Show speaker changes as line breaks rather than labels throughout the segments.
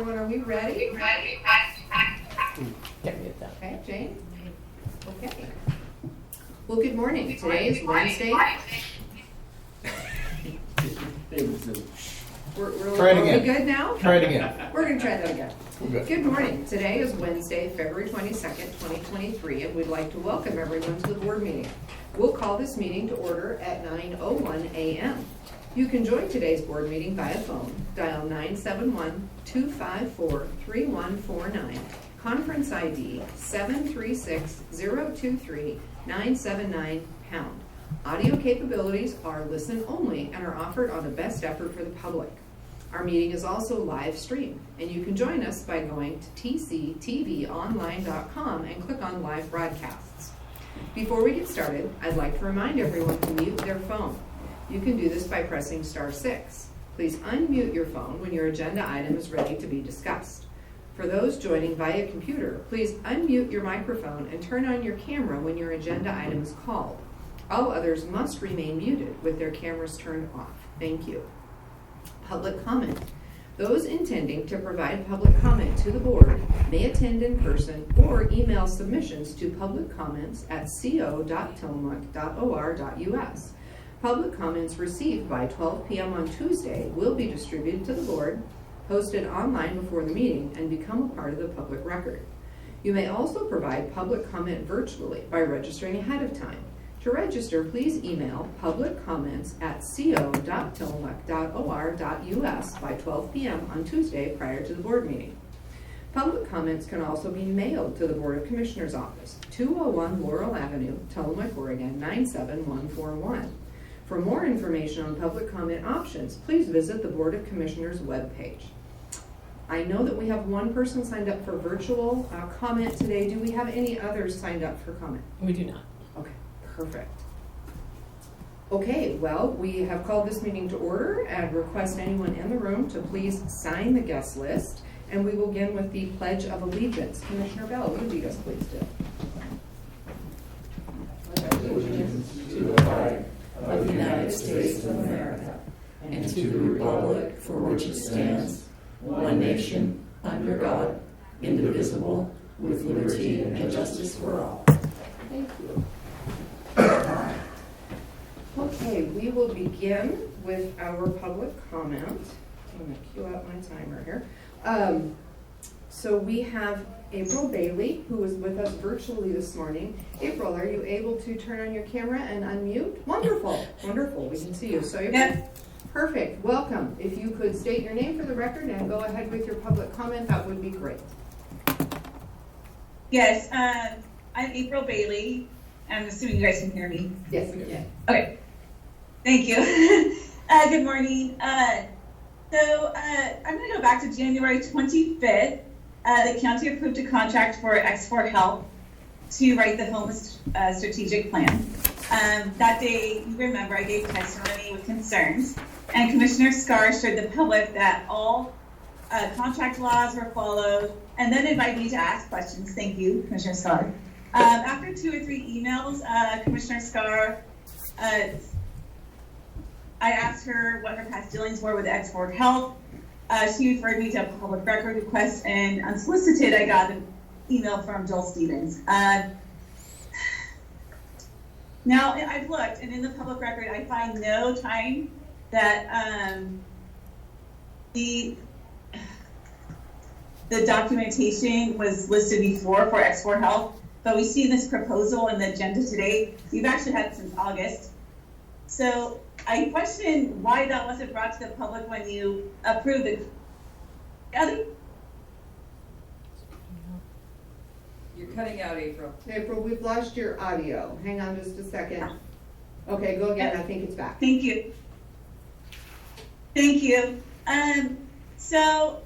everyone, are we ready?
Get me at that.
Okay, Jane? Okay. Well, good morning. Today is Wednesday.
Try it
Are we
again.
good now?
Try it again.
We're going to try that again.
We're good.
Good morning. Today is Wednesday, February 22nd, 2023, and we'd like to welcome everyone to the board meeting. We'll call this meeting to order at 9:01 a.m. You can join today's board meeting via phone. Dial 971-254-3149. Conference ID 736-023-979#. Audio capabilities are listen only and are offered on the best effort for the public. Our meeting is also live streamed, and you can join us by going to tctvonline.com and click on live broadcasts. Before we get started, I'd like to remind everyone to mute their phone. You can do this by pressing *6. Please unmute your phone when your agenda item is ready to be discussed. For those joining via computer, please unmute your microphone and turn on your camera when your agenda item is called. All others must remain muted with their cameras turned off. Thank you. Public comment. Those intending to provide public comment to the board may attend in person or email submissions to publiccomments@co.tillamook.or.us. Public comments received by 12 p.m. on Tuesday will be distributed to the board, posted online before the meeting, and become a part of the public record. You may also provide public comment virtually by registering ahead of time. To register, please email publiccomments@co.tillamook.or.us by 12 p.m. on Tuesday prior to the board meeting. Public comments can also be mailed to the Board of Commissioners office, 201 Laurel Avenue, Tillamook, Oregon 97141. For more information on public comment options, please visit the Board of Commissioners webpage. I know that we have one person signed up for virtual comment today. Do we have any others signed up for comment?
We do not.
Okay, perfect. Okay, well, we have called this meeting to order and request anyone in the room to please sign the guest list, and we will begin with the Pledge of Allegiance. Commissioner Bell, will you lead us, please, do?
Allegiance to the flag of the United States of America and to the republic for which it stands, one nation, under God, indivisible, with liberty and justice for all.
Thank you. Okay, we will begin with our public comment. I'm going to cue out my timer here. So we have April Bailey, who is with us virtually this morning. April, are you able to turn on your camera and unmute? Wonderful, wonderful. We can see you. So April,
Yes.
Perfect. Welcome. If you could state your name for the record and go ahead with your public comment, that would be great.
Yes, I'm April Bailey. I'm assuming you guys can hear me.
Yes, we can.
Okay, thank you. Good morning. I'm going to go back to January 25th. The county approved a contract for X4 Health to write the homeless strategic plan. That day, you remember, I gave testimony with concerns, and Commissioner Scar assured the public that all contract laws were followed, and then invited me to ask questions. Thank you, Commissioner Scar. After 2 or 3 emails, Commissioner Scar, I asked her what her past dealings were with X4 Health. She referred me to a public record request, and unsolicited, I got an email from Joel Stevens. Now, I've looked, and in the public record, I find no time that the documentation was listed before for X4 Health, but we see this proposal in the agenda today. You've actually had it since August. So I question why that wasn't brought to the public when you approved it.
You're cutting out, April.
April, we've lost your audio. Hang on just a second. Okay, go again. I think it's back.
Thank you. Thank you. So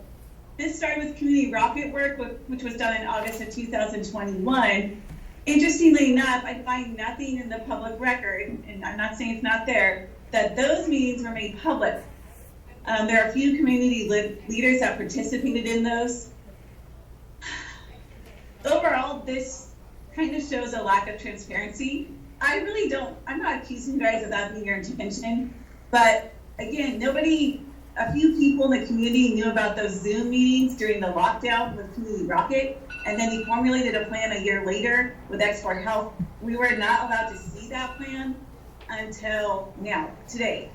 this started with community rocket work, which was done in August of 2021. Interestingly enough, I find nothing in the public record, and I'm not saying it's not there, that those meetings were made public. There are a few community leaders that participated in those. Overall, this kind of shows a lack of transparency. I'm not accusing you guys of that being your intention, but again, nobody a few people in the community knew about those Zoom meetings during the lockdown with Community Rocket, and then he formulated a plan a year later with X4 Health. We were not allowed to see that plan until now, today,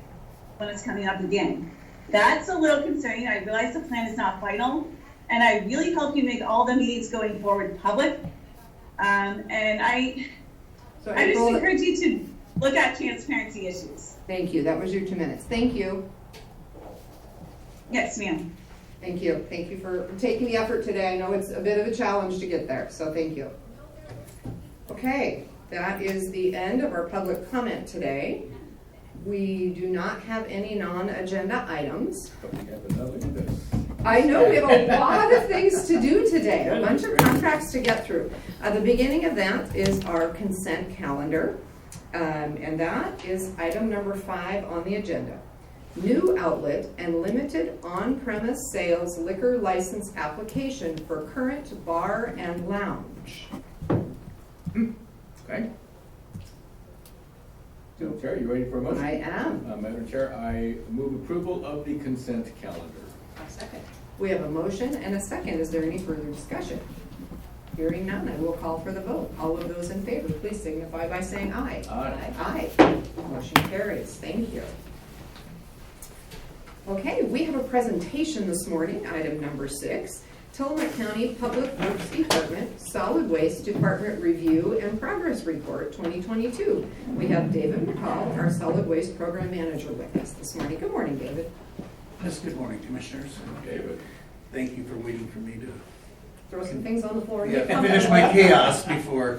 when it's coming up again. That's a little concerning. I realize the plan is not final, and I really hope you make all the meetings going forward public. And I
So
just
April,
encourage you to look at transparency issues.
thank you. That was your 2 minutes. Thank you.
Yes, ma'am.
Thank you. Thank you for taking the effort today. I know it's a bit of a challenge to get there, so thank you. Okay, that is the end of our public comment today. We do not have any non-agenda items.
But we have another thing.
I know we have a lot of things to do today, a bunch of contracts to get through. The beginning of that is our consent calendar, and that is item number 5 on the agenda. New outlet and limited on-premise sales liquor license application for Current Bar and Lounge.
Okay. So, Chair, you ready for a motion?
I am.
Madam Chair, I move approval of the consent calendar.
Second. We have a motion and a second. Is there any further discussion? Hearing none, I will call for the vote. All of those in favor, please signify by saying aye.
Aye.
Aye. Motion carries. Thank you. Okay, we have a presentation this morning, item number 6. Tillamook County Public Works Department Solid Waste Department Review and Progress Report 2022. We have David McCall, our Solid Waste Program Manager, with us this morning. Good morning, David.
Yes, good morning, Commissioners.
David.
Thank you for waiting for me to
Throw some things on the floor. and
yeah,
get comfortable.
finish my chaos before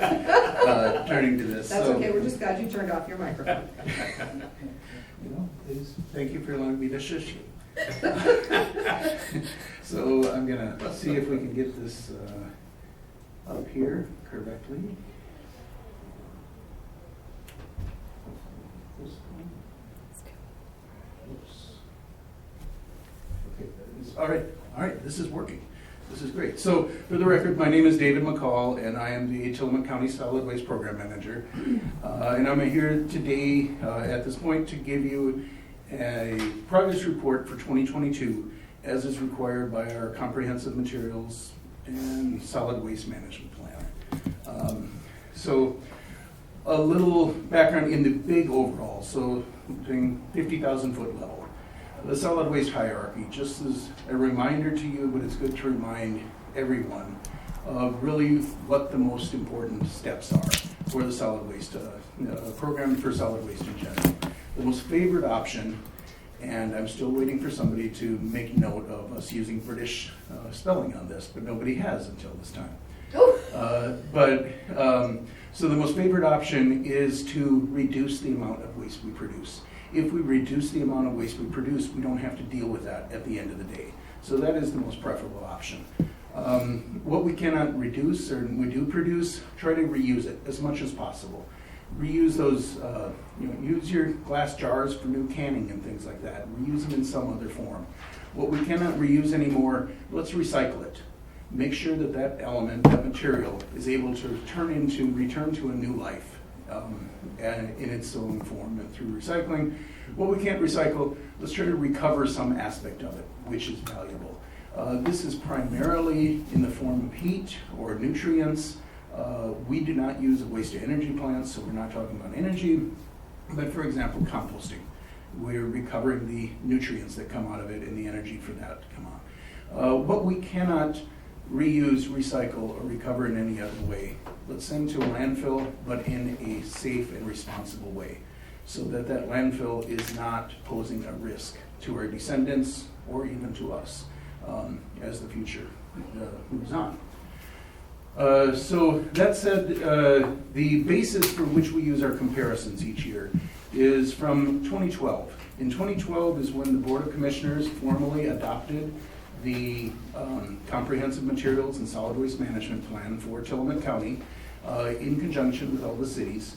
turning to this.
That's
So,
okay, we're just glad you turned off your microphone.
Thank you for allowing me to shush you. So I'm gonna see if we can get this up here correctly. Oops. Okay, that is, all right, this is working. This is great. So for the record, my name is David McCall, and I am the Tillamook County Solid Waste Program Manager. And I'm here today at this point to give you a progress report for 2022 as is required by our comprehensive materials and solid waste management plan. So a little background in the big overall, so doing 50,000 foot level. The solid waste hierarchy, just as a reminder to you, but it's good to remind everyone of really what the most important steps are for the solid waste program for solid waste in general. The most favored option, and I'm still waiting for somebody to make note of us using British spelling on this, but nobody has until this time. So the most favored option is to reduce the amount of waste we produce. If we reduce the amount of waste we produce, we don't have to deal with that at the end of the day. So that is the most preferable option. What we cannot reduce, or we do produce, try to reuse it as much as possible. Reuse those, use your glass jars for new canning and things like that. Reuse them in some other form. What we cannot reuse anymore, let's recycle it. Make sure that that element, that material, is able to return to a new life in its own form and through recycling. What we can't recycle, let's try to recover some aspect of it, which is valuable. This is primarily in the form of heat or nutrients. We do not use a waste-to-energy plant, so we're not talking about energy, but for example, composting. We're recovering the nutrients that come out of it and the energy for that to come out. What we cannot reuse, recycle, or recover in any other way, let's send to a landfill, but in a safe and responsible way, so that that landfill is not posing a risk to our descendants or even to us as the future moves on. So that said, the basis for which we use our comparisons each year is from 2012. In 2012 is when the Board of Commissioners formally adopted the Comprehensive Materials and Solid Waste Management Plan for Tillamook County in conjunction with all the cities.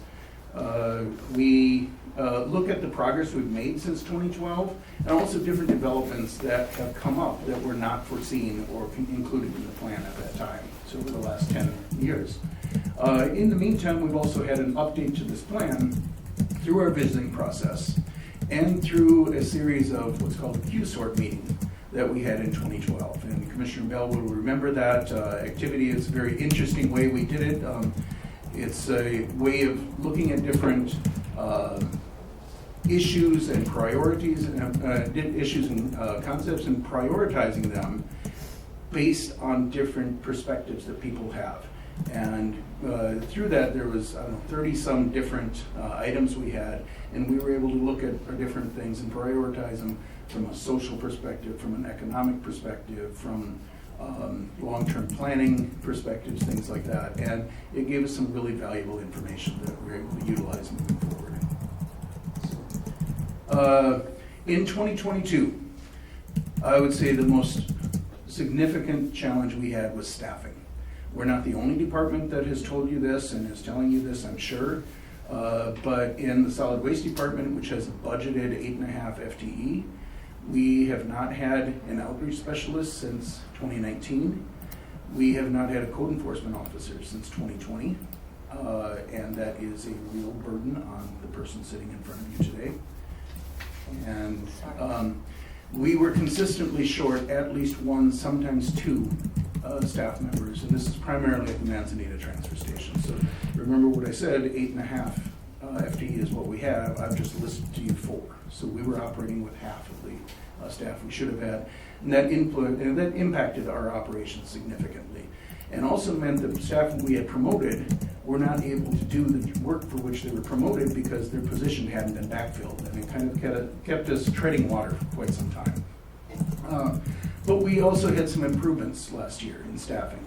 We look at the progress we've made since 2012 and also different developments that have come up that were not foreseen or included in the plan at that time, so over the last 10 years. In the meantime, we've also had an update to this plan through our visiting process. and through a series of what's called a Q-Sort meeting that we had in 2012. And Commissioner Bell will remember that activity. It's a very interesting way we did it. It's a way of looking at different issues and priorities, issues and concepts, and prioritizing them based on different perspectives that people have. And through that, there was 30-some different items we had, and we were able to look at different things and prioritize them from a social perspective, from an economic perspective, from long-term planning perspectives, things like that. And it gave us some really valuable information that we were able to utilize moving forward. In 2022, I would say the most significant challenge we had was staffing. We're not the only department that has told you this and is telling you this, I'm sure. But in the solid waste department, which has a budgeted 8.5 FTE, we have not had an outreach specialist since 2019. We have not had a code enforcement officer since 2020. And that is a real burden on the person sitting in front of you today. And we were consistently short at least one, sometimes two staff members, and this is primarily at the Manzanita transfer station. So remember what I said, 8.5 FTE is what we have. I've just listed to you 4. So we were operating with half of the staff we should have had, and that impacted our operations significantly, and also meant that the staff we had promoted were not able to do the work for which they were promoted because their position hadn't been backfilled, and it kind of kept us treading water for quite some time. But we also had some improvements last year in staffing.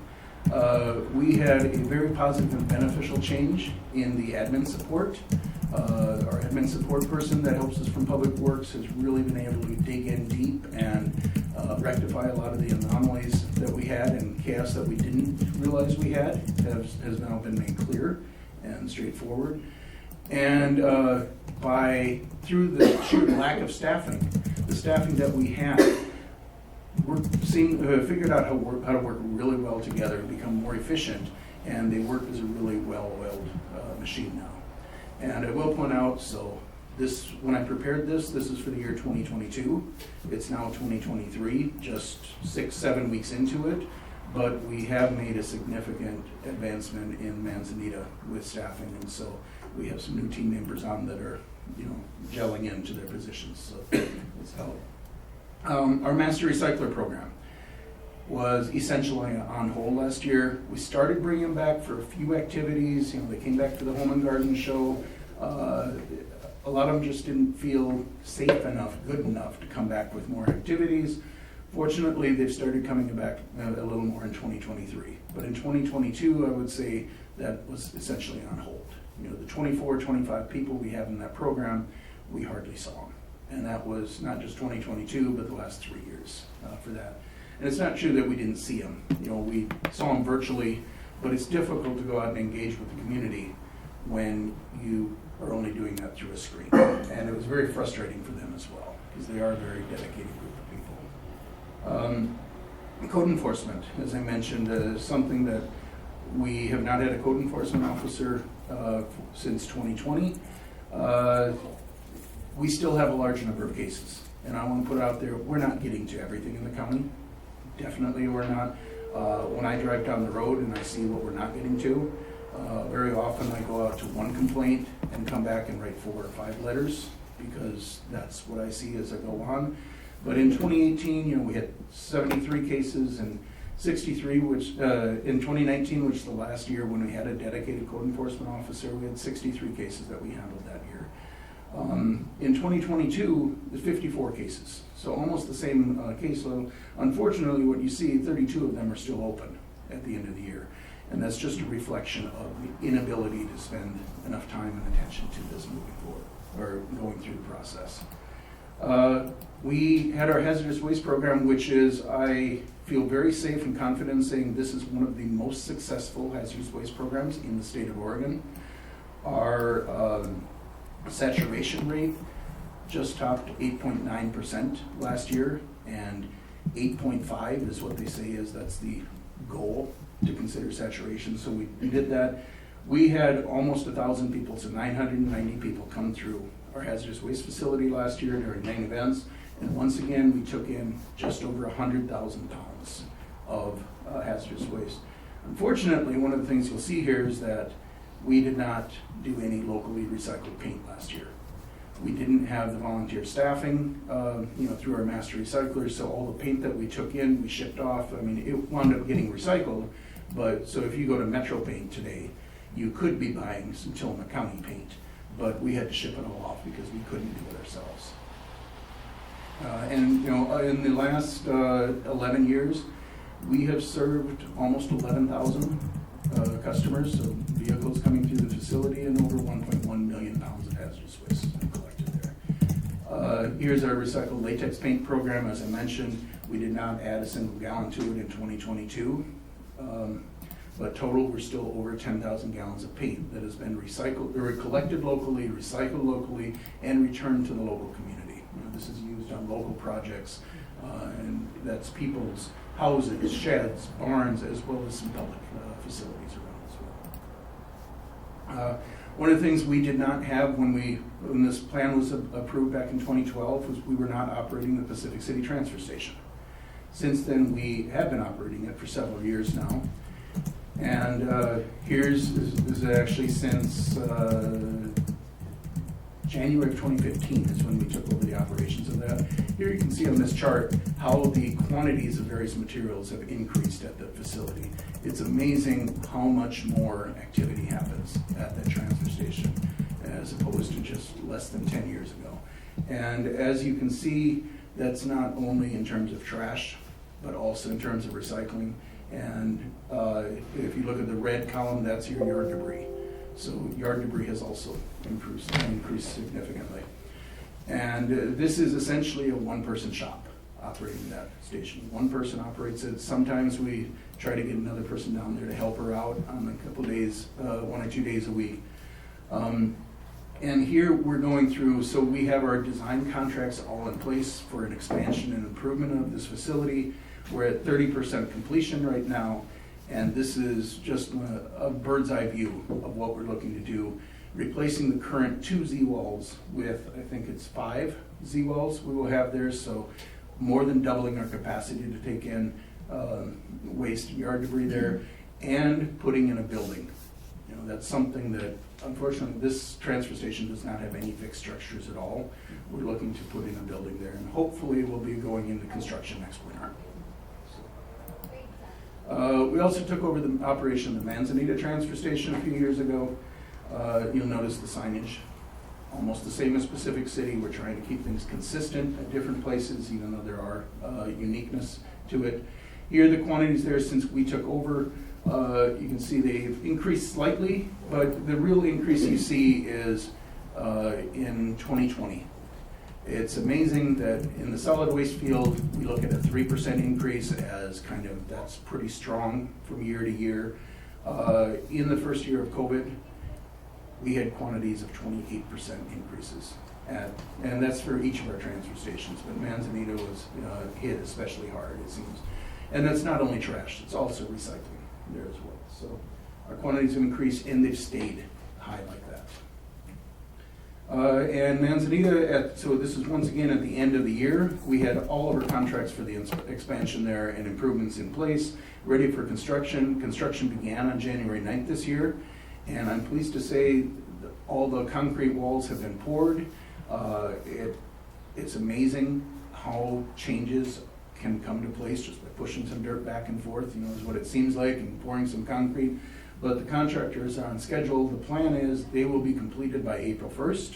We had a very positive and beneficial change in the admin support. Our admin support person that helps us from Public Works has really been able to dig in deep and rectify a lot of the anomalies that we had and chaos that we didn't realize we had has now been made clear and straightforward. And through the sheer lack of staffing, the staffing that we had, figured out how to work really well together and become more efficient, and they work as a really well-oiled machine now. And I will point out, so this, when I prepared this is for the year 2022. It's now 2023, just 6-7 weeks into it, but we have made a significant advancement in Manzanita with staffing, and so we have some new team members on that are, gelling into their positions, so it's helped. Our Master Recycler program was essentially on hold last year. We started bringing them back for a few activities. They came back for the Home and Garden Show. A lot of them just didn't feel safe enough, good enough to come back with more activities. Fortunately, they've started coming back a little more in 2023. But in 2022, I would say that was essentially on hold. The 24, 25 people we have in that program, we hardly saw them. And that was not just 2022, but the last 3 years for that. And it's not true that we didn't see them. We saw them virtually, but it's difficult to go out and engage with the community when you are only doing that through a screen. And it was very frustrating for them as well, because they are a very dedicated group of people. Code enforcement, as I mentioned, is something that we have not had a code enforcement officer since 2020. We still have a large number of cases, and I want to put out there, we're not getting to everything in the county. Definitely we're not. When I drive down the road and I see what we're not getting to, very often I go out to one complaint and come back and write 4 or 5 letters, because that's what I see as I go on. But in 2018, we had 73 cases, and 63, which in 2019, which is the last year when we had a dedicated code enforcement officer, we had 63 cases that we handled that year. In 2022, there's 54 cases, so almost the same caseload. Unfortunately, what you see, 32 of them are still open at the end of the year, and that's just a reflection of the inability to spend enough time and attention to this moving forward, or going through the process. We had our hazardous waste program, which is, I feel very safe and confident saying this is one of the most successful hazardous waste programs in the state of Oregon. Our saturation rate just topped 8.9% last year, and 8.5 is what they say that's the goal to consider saturation. So we did that. We had almost 1,000 people, so 990 people come through our hazardous waste facility last year during main events. And once again, we took in just over 100,000 pounds of hazardous waste. Unfortunately, one of the things you'll see here is that we did not do any locally recycled paint last year. We didn't have the volunteer staffing, through our master recyclers, so all the paint that we took in, we shipped off. I mean, it wound up getting recycled, but so if you go to Metro Paint today, you could be buying some Tillamook County paint, but we had to ship it all off because we couldn't do it ourselves. In the last 11 years, we have served almost 11,000 customers, so vehicles coming through the facility, and over 1.1 million pounds of hazardous waste collected there. Here's our recycled latex paint program. As I mentioned, we did not add a single gallon to it in 2022. But total, we're still over 10,000 gallons of paint that has been recycled, or collected locally, recycled locally, and returned to the local community. This is used on local projects, and that's people's houses, sheds, barns, as well as some public facilities around as well. One of the things we did not have when this plan was approved back in 2012 was we were not operating the Pacific City Transfer Station. Since then, we have been operating it for several years now. And this is actually since January of 2015 is when we took over the operations of that. Here you can see on this chart how the quantities of various materials have increased at the facility. It's amazing how much more activity happens at that transfer station as opposed to just less than 10 years ago. And as you can see, that's not only in terms of trash, but also in terms of recycling. And if you look at the red column, that's your yard debris. So yard debris has also increased significantly. And this is essentially a one-person shop operating that station. One person operates it. Sometimes we try to get another person down there to help her out on a couple days, 1 or 2 days a week. And here we're going through, so we have our design contracts all in place for an expansion and improvement of this facility. We're at 30% completion right now, and this is just a bird's eye view of what we're looking to do, replacing the current 2 Z-walls with, I think it's 5 Z-walls we will have there, so more than doubling our capacity to take in waste and yard debris there, and putting in a building. That's something that, unfortunately, this transfer station does not have any fixed structures at all. We're looking to put in a building there, and hopefully we'll be going into construction next winter. We also took over the operation of the Manzanita transfer station a few years ago. You'll notice the signage, almost the same as Pacific City. We're trying to keep things consistent at different places, even though there are uniqueness to it. Here are the quantities there since we took over. You can see they've increased slightly, but the real increase you see is in 2020. It's amazing that in the solid waste field, we look at a 3% increase as that's pretty strong from year to year. In the first year of COVID, we had quantities of 28% increases. And that's for each of our transfer stations, but Manzanita was hit especially hard, it seems. And that's not only trash, it's also recycling there as well. So our quantities have increased and they've stayed high like that. And Manzanita, so this is once again at the end of the year, we had all of our contracts for the expansion there and improvements in place, ready for construction. Construction began on January 9th this year, and I'm pleased to say that all the concrete walls have been poured. It's amazing how changes can come to place just by pushing some dirt back and forth, is what it seems like, and pouring some concrete. But the contractors are on schedule. The plan is they will be completed by April 1st.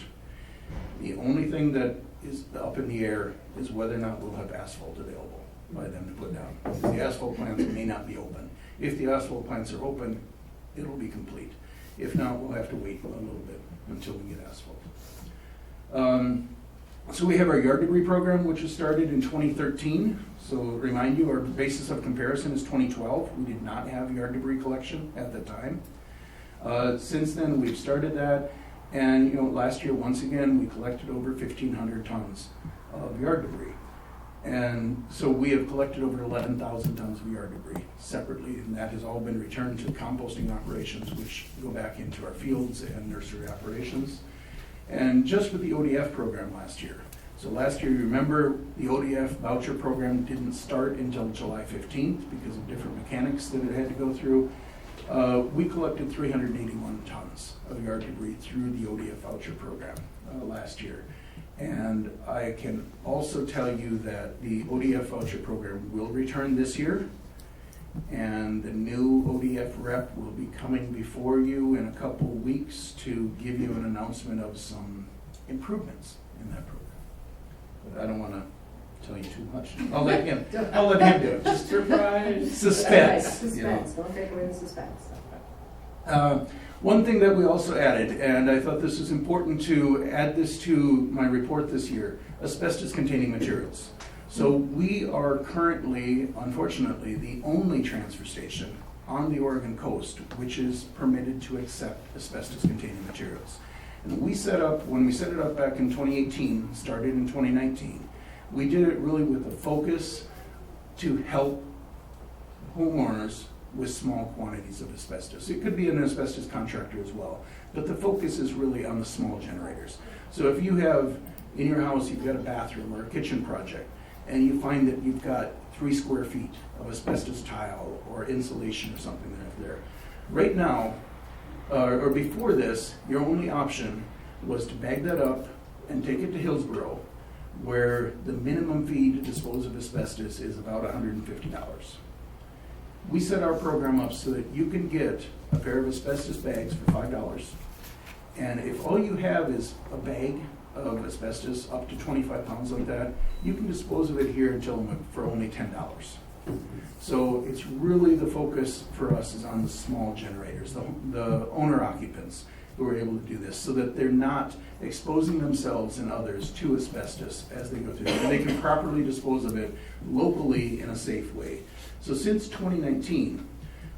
The only thing that is up in the air is whether or not we'll have asphalt available by them to put down. Because the asphalt plants may not be open. If the asphalt plants are open, it'll be complete. If not, we'll have to wait a little bit until we get asphalt. So we have our yard debris program, which was started in 2013. So remind you, our basis of comparison is 2012. We did not have yard debris collection at the time. Since then, we've started that. And last year, once again, we collected over 1,500 tons of yard debris. And so we have collected over 11,000 tons of yard debris separately, and that has all been returned to composting operations, which go back into our fields and nursery operations. And just with the ODF program last year. So last year, you remember, the ODF voucher program didn't start until July 15th because of different mechanics that it had to go through. We collected 381 tons of yard debris through the ODF voucher program last year. And I can also tell you that the ODF voucher program will return this year. And the new ODF rep will be coming before you in a couple weeks to give you an announcement of some improvements in that program. But I don't want to tell you too much. I'll let him do it. Just
Surprise.
suspense. you know.
Suspense, don't take away the suspense.
One thing that we also added, and I thought this was important to add this to my report this year, asbestos-containing materials. So we are currently, unfortunately, the only transfer station on the Oregon coast which is permitted to accept asbestos-containing materials. And when we set it up back in 2018, started in 2019, we did it really with a focus to help homeowners with small quantities of asbestos. It could be an asbestos contractor as well, but the focus is really on the small generators. So if you have, in your house, you've got a bathroom or a kitchen project, and you find that you've got 3 square feet of asbestos tile or insulation or something there. Right now, or before this, your only option was to bag that up and take it to Hillsborough, where the minimum fee to dispose of asbestos is about $150. We set our program up so that you can get a pair of asbestos bags for $5. And if all you have is a bag of asbestos up to 25 pounds like that, you can dispose of it here in Tillamook for only $10. So it's really the focus for us is on the small generators, the owner occupants who are able to do this so that they're not exposing themselves and others to asbestos as they go through it. And they can properly dispose of it locally in a safe way. So since 2019,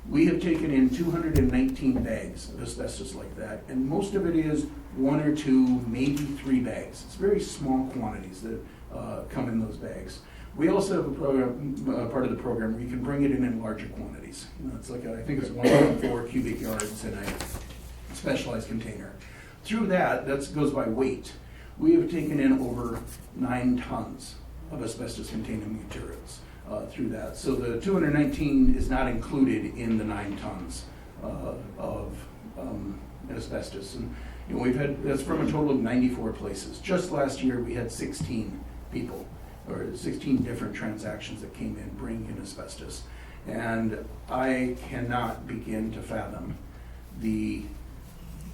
we have taken in 219 bags of asbestos like that, and most of it is 1 or 2, maybe 3 bags. It's very small quantities that come in those bags. We also have a program, part of the program where you can bring it in larger quantities. You know, it's like I think it's 1.4 cubic yards in a specialized container. Through that goes by weight. We have taken in over 9 tons of asbestos-containing materials through that. So the 219 is not included in the 9 tons of asbestos. And you know, that's from a total of 94 places. Just last year, we had 16 people, or 16 different transactions that came in bringing in asbestos. And I cannot begin to fathom the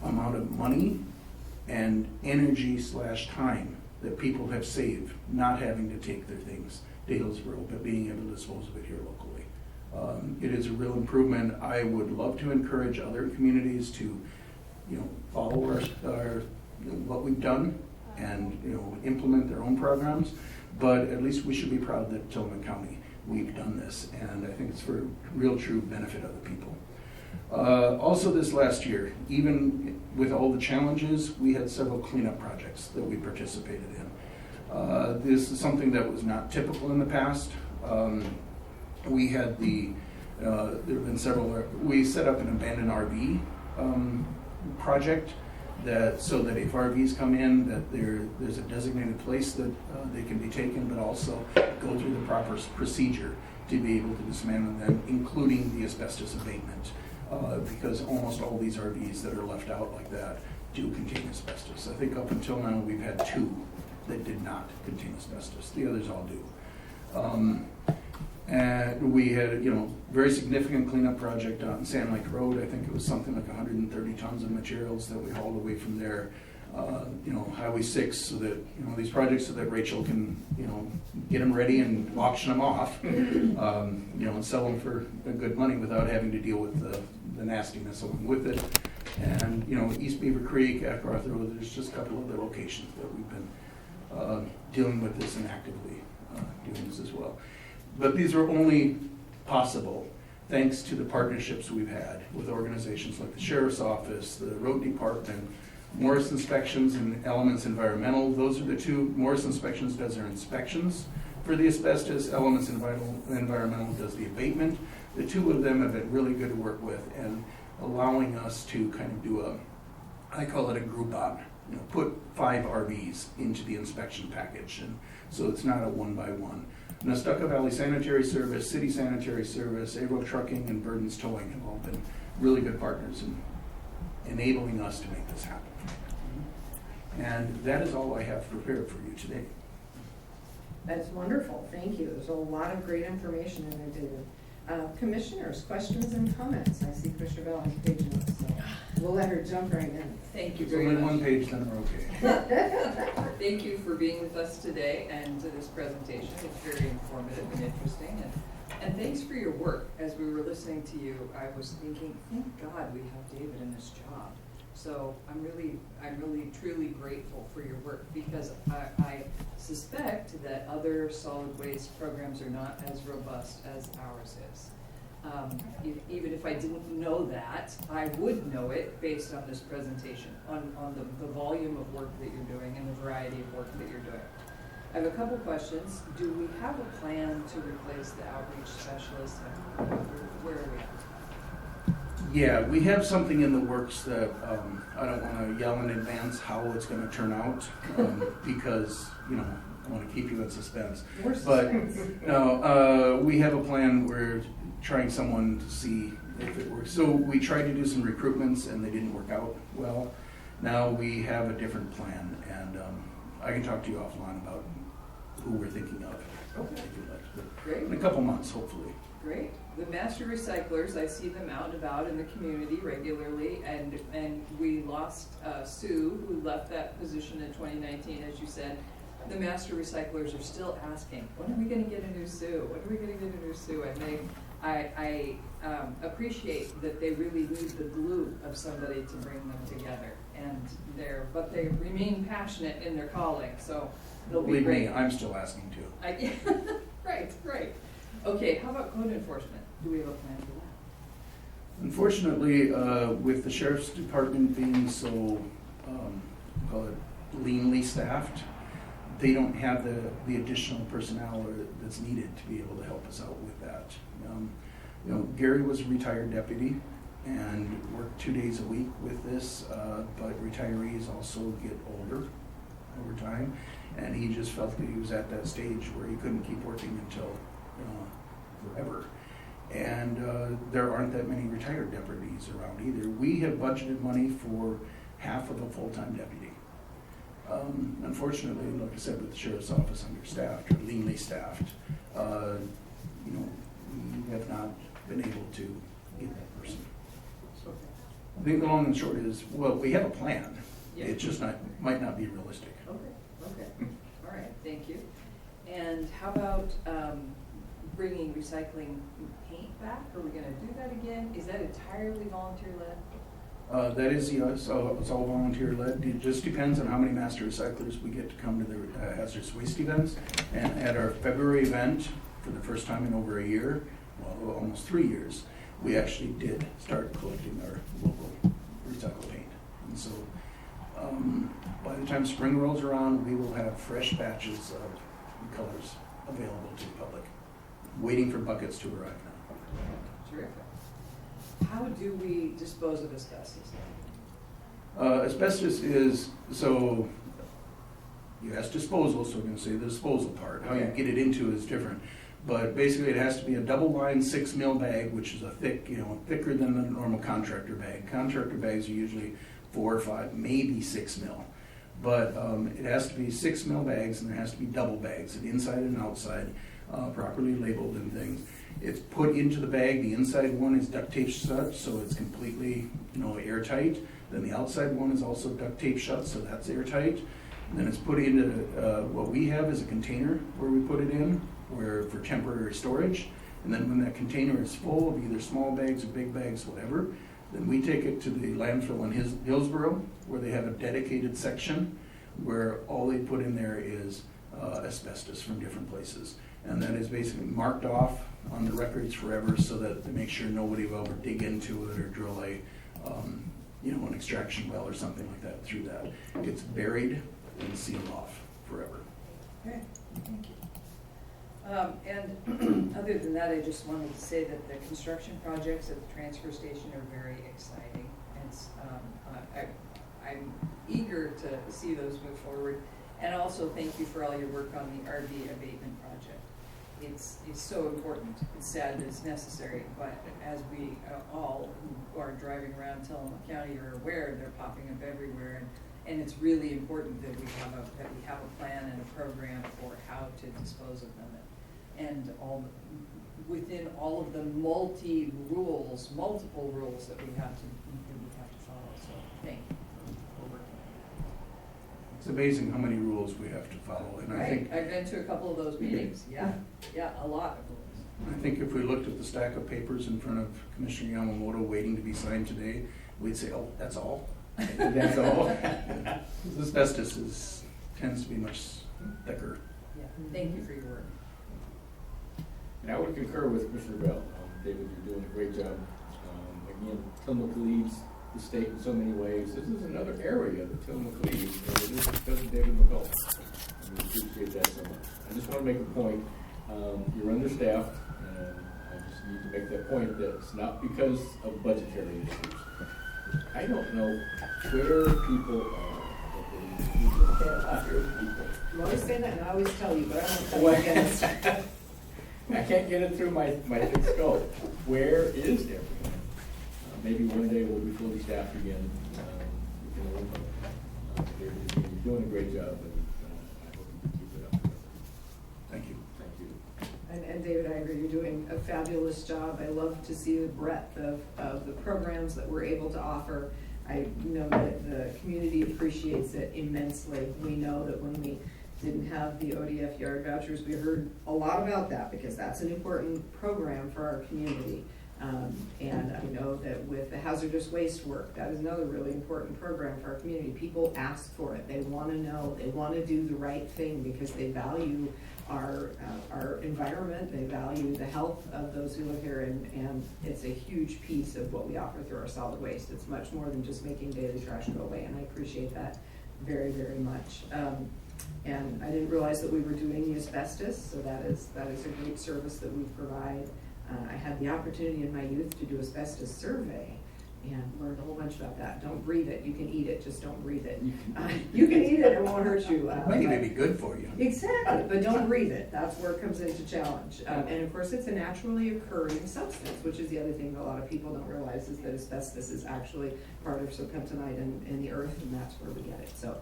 amount of money and energy/time that people have saved not having to take their things to Hillsborough, but being able to dispose of it here locally. It is a real improvement. I would love to encourage other communities to, follow our what we've done and implement their own programs. But at least we should be proud that Tillamook County, we've done this, and I think it's for real true benefit of the people. Also this last year, even with all the challenges, we had several cleanup projects that we participated in. This is something that was not typical in the past. We had there have been several, we set up an abandoned RV project so that if RVs come in, that there's a designated place that they can be taken, but also go through the proper procedure to be able to dismantle them, including the asbestos abatement. Because almost all these RVs that are left out like that do contain asbestos. I think up until now we've had 2 that did not contain asbestos. The others all do. And we had a very significant cleanup project on Sand Lake Road. I think it was something like 130 tons of materials that we hauled away from there. Highway 6, so that these projects, so that Rachel can get them ready and auction them off, and sell them for good money without having to deal with the nastiness along with it. And East Beaver Creek, Across the Road, there's just a couple other locations that we've been dealing with this and actively doing this as well. But these are only possible thanks to the partnerships we've had with organizations like the Sheriff's Office, the Road Department, Morris Inspections, and Elements Environmental. Those are the 2. Morris Inspections does their inspections for the asbestos. Elements Environmental does the abatement. The 2 of them have been really good to work with and allowing us to kind of do I call it a Groupon put 5 RVs into the inspection package, and so it's not a one-by-one. Nestucca Valley Sanitary Service, City Sanitary Service, Averill Trucking, and Burden's Towing have all been really good partners in enabling us to make this happen. And that is all I have prepared for you today.
That's wonderful, thank you. There's a lot of great information in there, David. Commissioners, questions and comments? I see Commissioner Bell has a page notes, so we'll let her jump right in.
Thank you
It's
very
only one
much.
page, then we're okay.
Thank you for being with us today and to this presentation. It's very informative and interesting. And thanks for your work. As we were listening to you, I was thinking, thank God we have David in this job. So I'm really truly grateful for your work, because I suspect that other solid waste programs are not as robust as ours is. Even if I didn't know that, I would know it based on this presentation, on the volume of work that you're doing and the variety of work that you're doing. I have a couple questions. Do we have a plan to replace the outreach specialist? Where are we at?
Yeah, we have something in the works that I don't want to yell in advance how it's going to turn out, because I want to keep you in suspense. But no, we have a plan. We're trying someone to see if it works. So we tried to do some recruitments and they didn't work out well. Now we have a different plan, and I can talk to you offline about who we're thinking of.
Okay.
If you'd like. But
Great.
in a couple months, hopefully.
Great. The master recyclers, I see them out and about in the community regularly, and we lost Sue, who left that position in 2019, as you said. The master recyclers are still asking, when are we going to get a new Sue? When are we going to get a new Sue? And I appreciate that they really need the glue of somebody to bring them together, but they remain passionate in their calling, so they'll be
Believe
great.
me, I'm still asking too.
Right. Okay, how about code enforcement? Do we have a plan for that?
Unfortunately, with the sheriff's department being so, call it leanly staffed, they don't have the additional personnel that's needed to be able to help us out with that. Gary was a retired deputy and worked 2 days a week with this, but retirees also get older over time, and he just felt that he was at that stage where he couldn't keep working until forever. And there aren't that many retired deputies around either. We have budgeted money for half of a full-time deputy. Unfortunately, like I said, with the sheriff's office understaffed or leanly staffed, we have not been able to get that person. So I think the long and short is, well, we have a plan.
Yeah.
It just might not be realistic.
Okay, all right, thank you. And how about bringing recycling paint back? Are we gonna do that again? Is that entirely volunteer-led?
That is, it's all volunteer-led. It just depends on how many master recyclers we get to come to the hazardous waste events. And at our February event, for the first time in over a year, well, almost 3 years, we actually did start collecting our local recycled paint. And so by the time spring rolls around, we will have fresh batches of colors available to the public, waiting for buckets to arrive now.
Terrific. How do we dispose of asbestos?
Asbestos is, so you asked disposal, so I'm going to say the disposal part. How you
Okay.
get it into is different. But basically it has to be a double lined 6 mil bag, which is a thick, thicker than a normal contractor bag. Contractor bags are usually 4 or 5, maybe 6 mil. But it has to be 6 mil bags, and there has to be double bags, an inside and outside, properly labeled and things. It's put into the bag. The inside one is duct tape shut, so it's completely, airtight. Then the outside one is also duct tape shut, so that's airtight. And then it's put into what we have is a container where we put it in, for temporary storage. And then when that container is full of either small bags or big bags, whatever, then we take it to the landfill in Hillsborough, where they have a dedicated section where all they put in there is asbestos from different places. And that is basically marked off on the records forever, so that to make sure nobody will ever dig into it or drill an extraction well or something like that through that. It gets buried and sealed off forever.
Okay, thank you. And other than that, I just wanted to say that the construction projects at the transfer station are very exciting. And I'm eager to see those move forward. And also thank you for all your work on the RV abatement project. It's so important. It's sad that it's necessary, but as we all who are driving around Tillamook County are aware, they're popping up everywhere. And it's really important that we have a plan and a program for how to dispose of them. And within all of the multiple rules that we have to follow. So thank you for working on
It's amazing how many rules we have to follow, and
that.
I
Right,
think,
I've been to a couple of those meetings, yeah, a lot of rules.
I think if we looked at the stack of papers in front of Commissioner Yamamoto waiting to be signed today, we'd say, oh, that's all?
That's all.
Asbestos tends to be much thicker.
Yeah, thank you for your work.
And I would concur with Commissioner Bell. David, you're doing a great job. Again, Tillamook leads the state in so many ways. This is another area that Tillamook leads, and it is because of David McCullough. And we appreciate that so much. I just want to make a point. You're understaffed, and I just need to make that point that it's not because of budgetary issues. I don't know where people are, but they need to hire people.
You always say that, and I always tell you, but I don't tell you again.
I can't get it through my thick skull. Where is everyone? Maybe one day we'll be fully staffed again. We can work on it. You're doing a great job, and I hope you can keep it up.
Thank you.
Thank you.
And David, I agree, you're doing a fabulous job. I love to see the breadth of the programs that we're able to offer. I know that the community appreciates it immensely. We know that when we didn't have the ODF yard vouchers, we heard a lot about that because that's an important program for our community. And I know that with the hazardous waste work, that is another really important program for our community. People ask for it. They want to know. They want to do the right thing because they value our environment. They value the health of those who live here, and it's a huge piece of what we offer through our solid waste. It's much more than just making daily trash go away, and I appreciate that very, very much. And I didn't realize that we were doing the asbestos, so that is a great service that we provide. I had the opportunity in my youth to do asbestos survey and learned a whole bunch about that. Don't breathe it. You can eat it, just don't breathe it. You can eat it, it won't hurt you.
Maybe it may be good for you.
Exactly, but don't breathe it. That's where it comes into challenge. And of course, it's a naturally occurring substance, which is the other thing that a lot of people don't realize is that asbestos is actually part of serpentinite in the earth, and that's where we get it. So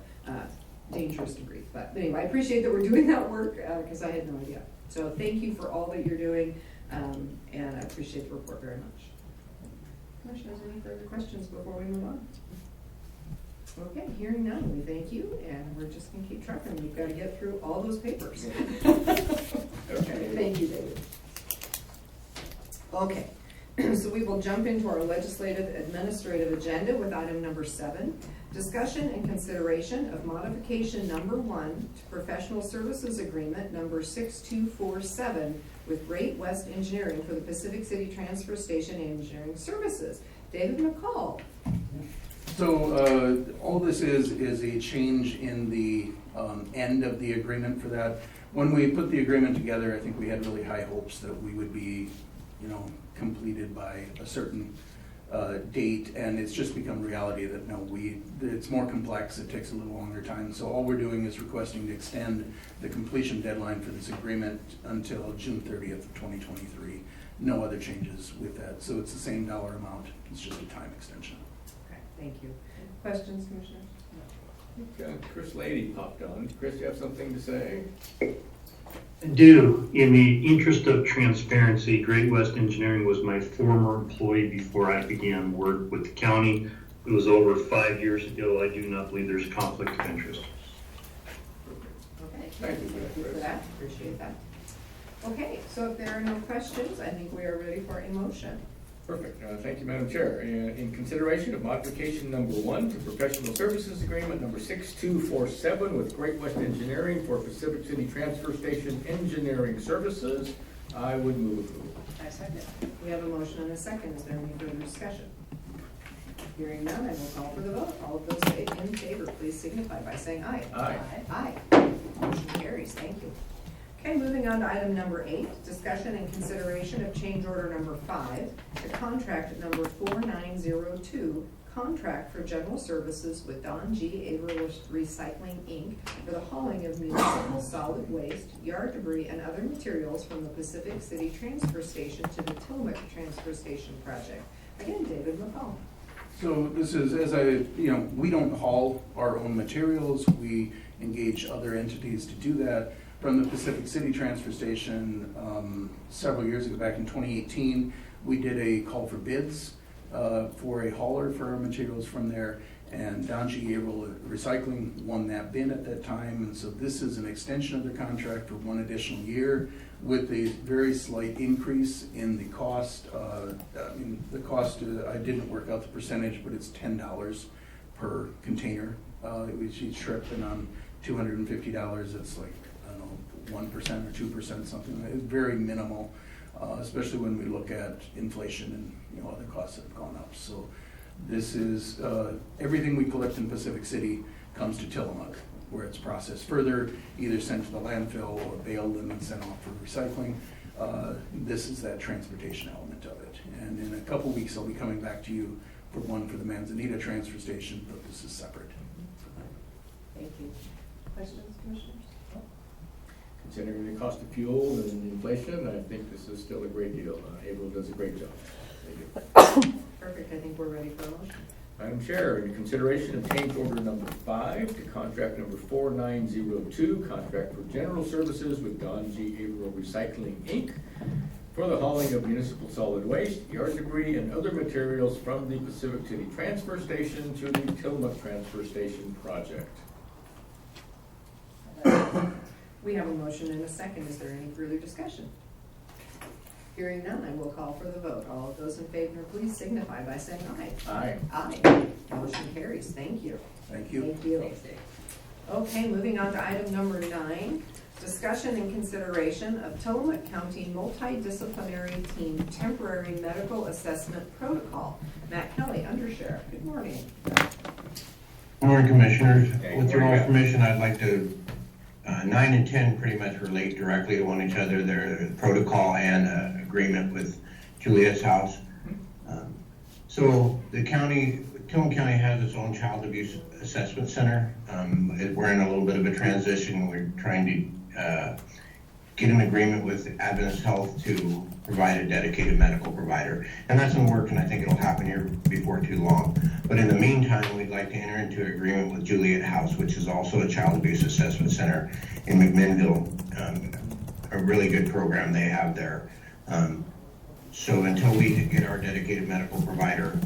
dangerous to breathe. But anyway, I appreciate that we're doing that work because I had no idea. So thank you for all that you're doing, and I appreciate the report very much. Commissioners, any further questions before we move on? Okay, hearing none, we thank you, and we're just gonna keep trucking. We've got to get through all those papers. Okay, thank you, David. Okay, so we will jump into our legislative administrative agenda with item number 7, discussion and consideration of modification number 1 to professional services agreement number 6247 with Great West Engineering for the Pacific City Transfer Station Engineering Services. David McCall.
So all this is a change in the end of the agreement for that. When we put the agreement together, I think we had really high hopes that we would be, completed by a certain date, and it's just become reality that no, it's more complex, it takes a little longer time. So all we're doing is requesting to extend the completion deadline for this agreement until June 30th of 2023. No other changes with that. So it's the same dollar amount, it's just a time extension.
Okay, thank you. Questions, Commissioners?
Chris Lady popped on. Chris, you have something to say?
I do. In the interest of transparency, Great West Engineering was my former employee before I began work with the county. It was over 5 years ago. I do not believe there's conflict of interest.
Okay.
Thank you for that, Chris.
that. Appreciate that. Okay, so if there are no questions, I think we are ready for a motion.
Perfect. Thank you, Madam Chair. In consideration of modification number 1 to professional services agreement number 6247 with Great West Engineering for Pacific City Transfer Station Engineering Services, I would move approval.
I second.
We have a motion and a second. Is there any further discussion? Hearing none, I will call for the vote. All of those in favor, please signify by saying aye.
Aye.
Aye. Motion carries. Thank you. Okay, moving on to item number 8, discussion and consideration of change order number 5 to contract number 4902, contract for general services with Don G. Averill Recycling, Inc. for the hauling of municipal solid waste, yard debris, and other materials from the Pacific City Transfer Station to the Tillamook Transfer Station project. Again, David McCall.
So this is, we don't haul our own materials. We engage other entities to do that. From the Pacific City Transfer Station, several years ago, back in 2018, we did a call for bids for a hauler for our materials from there, and Don G. Averill Recycling won that bid at that time, and so this is an extension of their contract for one additional year with a very slight increase in the cost. The cost, I didn't work out the percentage, but it's $10 per container, which each trip, and on $250, it's like, I don't know, 1% or 2%, something. It's very minimal, especially when we look at inflation and other costs that have gone up. So this is everything we collect in Pacific City comes to Tillamook, where it's processed further, either sent to the landfill or baled and then sent off for recycling. This is that transportation element of it. And in a couple weeks, I'll be coming back to you for one for the Manzanita transfer station, but this is separate.
Thank you. Questions, Commissioners?
Considering the cost of fuel and inflation, I think this is still a great deal. Averill does a great job.
Perfect. I think we're ready for a motion.
Madam Chair, in consideration of change order number 5 to contract number 4902, contract for general services with Don G. Averill Recycling, Inc. for the hauling of municipal solid waste, yard debris, and other materials from the Pacific City Transfer Station to the Tillamook Transfer Station project.
We have a motion and a second. Is there any further discussion? Hearing none, I will call for the vote. All of those in favor, please signify by saying aye.
Aye.
Aye. Motion carries. Thank you.
Thank you.
Thank you.
Thanks, Dave.
Okay, moving on to item number 9, discussion and consideration of Tillamook County Multidisciplinary Team Temporary Medical Assessment Protocol. Matt Kelly, Undersheriff. Good morning.
Good morning, Commissioners.
Hey,
With
good
your
morning.
all permission, I'd like to, 9 and 10 pretty much relate directly to one another. They're a protocol and agreement with Juliet's House. So the county, Tillamook County has its own child abuse assessment center. We're in a little bit of a transition. We're trying to get an agreement with Adventist Health to provide a dedicated medical provider. And that's in the work, and I think it'll happen here before too long. But in the meantime, we'd like to enter into an agreement with Juliet House, which is also a child abuse assessment center in McMinnville. A really good program they have there. So until we get our dedicated medical provider,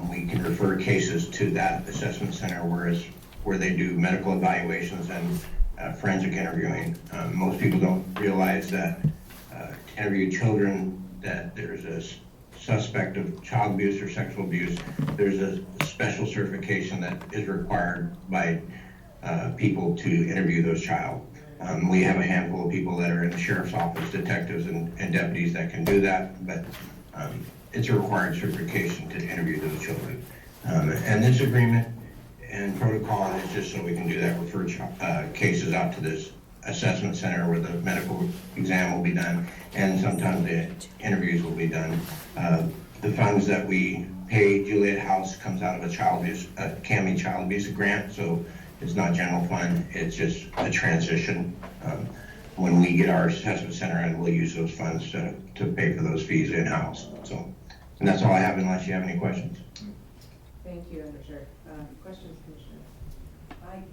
we can refer cases to that assessment center where they do medical evaluations and forensic interviewing. Most people don't realize that to interview children, that there's a suspect of child abuse or sexual abuse, there's a special certification that is required by people to interview those child. We have a handful of people that are in the sheriff's office, detectives and deputies that can do that, but it's a required certification to interview those children. And this agreement and protocol is just so we can do that, refer cases out to this assessment center where the medical exam will be done, and sometimes the interviews will be done. The funds that we pay Juliet House comes out of a CAMI child abuse grant, so it's not general fund, it's just a transition. When we get our assessment center in, we'll use those funds to pay for those fees in-house. So, and that's all I have unless you have any questions.
Thank you, Undersheriff. Questions, Commissioner?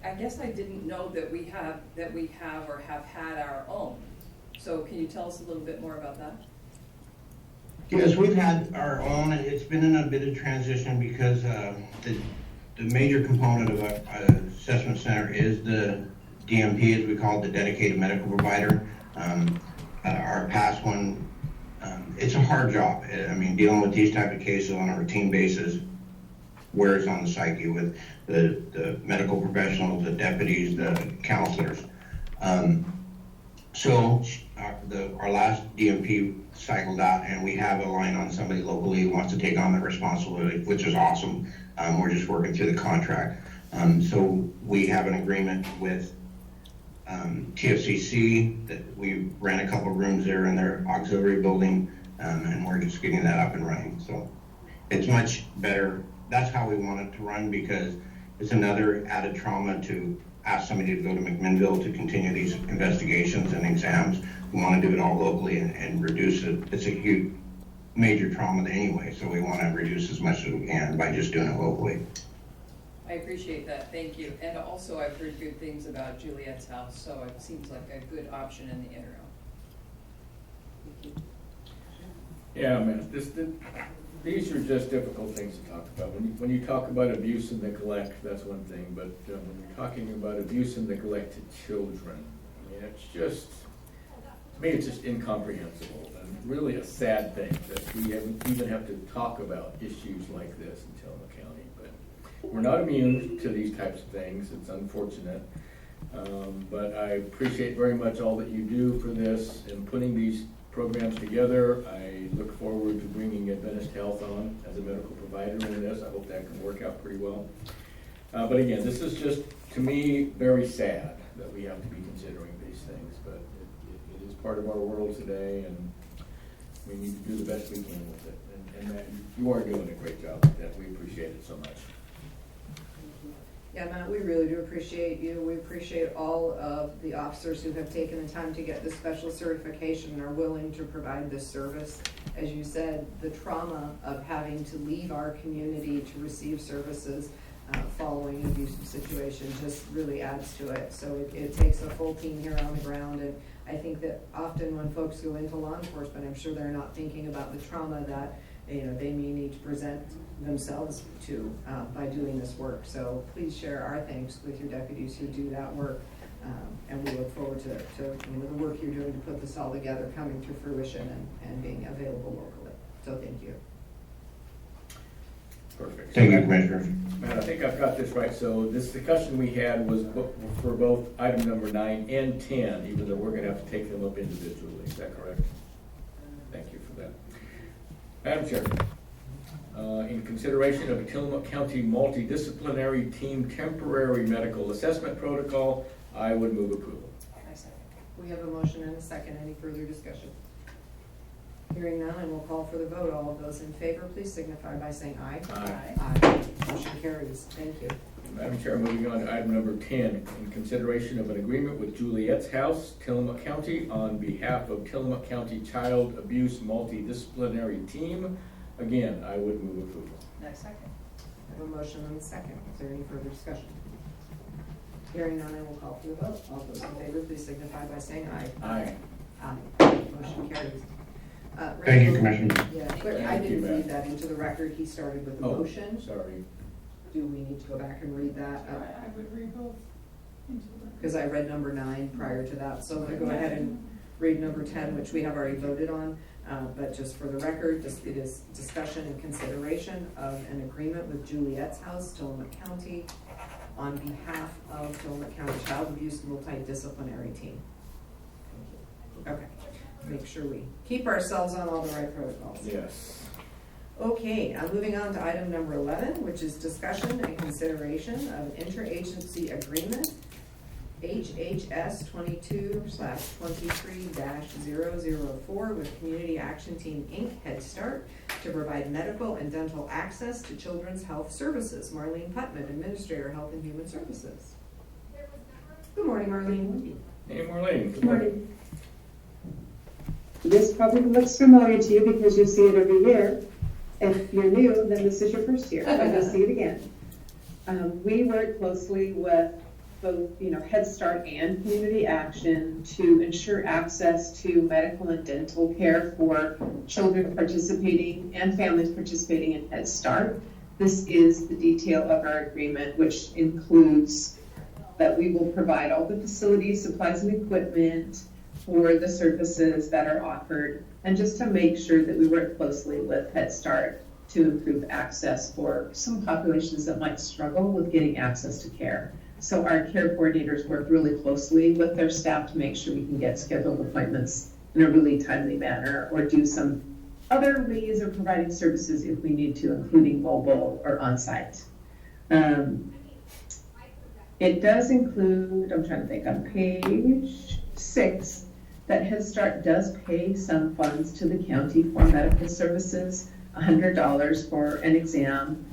I guess I didn't know that we have or have had our own. So can you tell us a little bit more about that?
Yes, we've had our own. It's been in a bit of transition because the major component of our assessment center is the DMP, as we call it, the dedicated medical provider. Our past one, it's a hard job. I mean, dealing with these type of cases on a routine basis wears on the psyche with the medical professionals, the deputies, the counselors. So our last DMP cycled out, and we have a line on somebody locally who wants to take on the responsibility, which is awesome. We're just working through the contract. So we have an agreement with TFCC that we ran a couple of rooms there in their auxiliary building, and we're just getting that up and running. So it's much better that's how we want it to run, because it's another added trauma to ask somebody to go to McMinnville to continue these investigations and exams. We want to do it all locally and reduce it. It's a huge, major trauma anyway, so we want to reduce as much as we can by just doing it locally.
I appreciate that, thank you. And also, I've heard good things about Juliet's house, so it seems like a good option in the interim. Thank you.
Yeah, man, these are just difficult things to talk about. When you talk about abuse and neglect, that's one thing, but when you're talking about abuse and neglect to children, I mean, it's just, to me, it's just incomprehensible and really a sad thing that we even have to talk about issues like this in Tillamook County. But we're not immune to these types of things. It's unfortunate. But I appreciate very much all that you do for this and putting these programs together. I look forward to bringing Adventist Health on as a medical provider in this. I hope that can work out pretty well. But again, this is just, to me, very sad that we have to be considering these things, but it is part of our world today, and we need to do the best we can with it. And Matt, you are doing a great job with that. We appreciate it so much.
Yeah, Matt, we really do appreciate you. We appreciate all of the officers who have taken the time to get this special certification and are willing to provide this service. As you said, the trauma of having to leave our community to receive services following an abusive situation just really adds to it. So it takes a full team here on the ground, and I think that often when folks go into law enforcement, I'm sure they're not thinking about the trauma that they may need to present themselves to by doing this work. So please share our thanks with your deputies who do that work, and we look forward to the work you're doing to put this all together, coming to fruition and being available locally. So thank you.
Perfect.
Thank you, Commissioner.
Matt, I think I've got this right. So this discussion we had was for both item number 9 and 10, even though we're going to have to take them up individually. Is that correct? Thank you for that. Madam Chair, in consideration of a Tillamook County multidisciplinary team temporary medical assessment protocol, I would move approval.
I second.
We have a motion and a second. Any further discussion? Hearing none, I will call for the vote. All of those in favor, please signify by saying aye.
Aye.
Aye. Motion carries. Thank you.
Madam Chair, moving on to item number 10, in consideration of an agreement with Juliet's House, Tillamook County, on behalf of Tillamook County Child Abuse Multidisciplinary Team. Again, I would move approval.
I second.
I have a motion and a second. Is there any further discussion? Hearing none, I will call for the vote. All those in favor, please signify by saying aye.
Aye.
Aye. Motion carries.
Thank you,
Rachel,
Commissioner.
Yeah, clear. I
Thank you,
didn't
Matt.
read that into the record. He started with the
Oh,
motion.
sorry.
Do we need to go back and read that?
I would read both into the record.
Because I read number 9 prior to that. So I'm going to go ahead and read number 10, which we have already voted on. But just for the record, it is discussion and consideration of an agreement with Juliet's House, Tillamook County, on behalf of Tillamook County Child Abuse Multidisciplinary Team. Okay, make sure we keep ourselves on all the right protocols.
Yes.
Okay, moving on to item number 11, which is discussion and consideration of an interagency agreement, HHS 22/23-004 with Community Action Team Inc., Head Start, to provide medical and dental access to children's health services. Marlene Putman, Administrator, Health and Human Services. Good morning, Marlene.
Hey, Marlene.
Good morning. This probably looks familiar to you because you see it every year. If you're new, then this is your first year, but you'll see it again. We work closely with both, Head Start and Community Action to ensure access to medical and dental care for children participating and families participating in Head Start. This is the detail of our agreement, which includes that we will provide all the facilities, supplies, and equipment for the services that are offered, and just to make sure that we work closely with Head Start to improve access for some populations that might struggle with getting access to care. So our care coordinators work really closely with their staff to make sure we can get scheduled appointments in a really timely manner, or do some other ways of providing services if we need to, including mobile or on-site. It does include, I'm trying to think, on page 6, that Head Start does pay some funds to the county for medical services, $100 for an exam.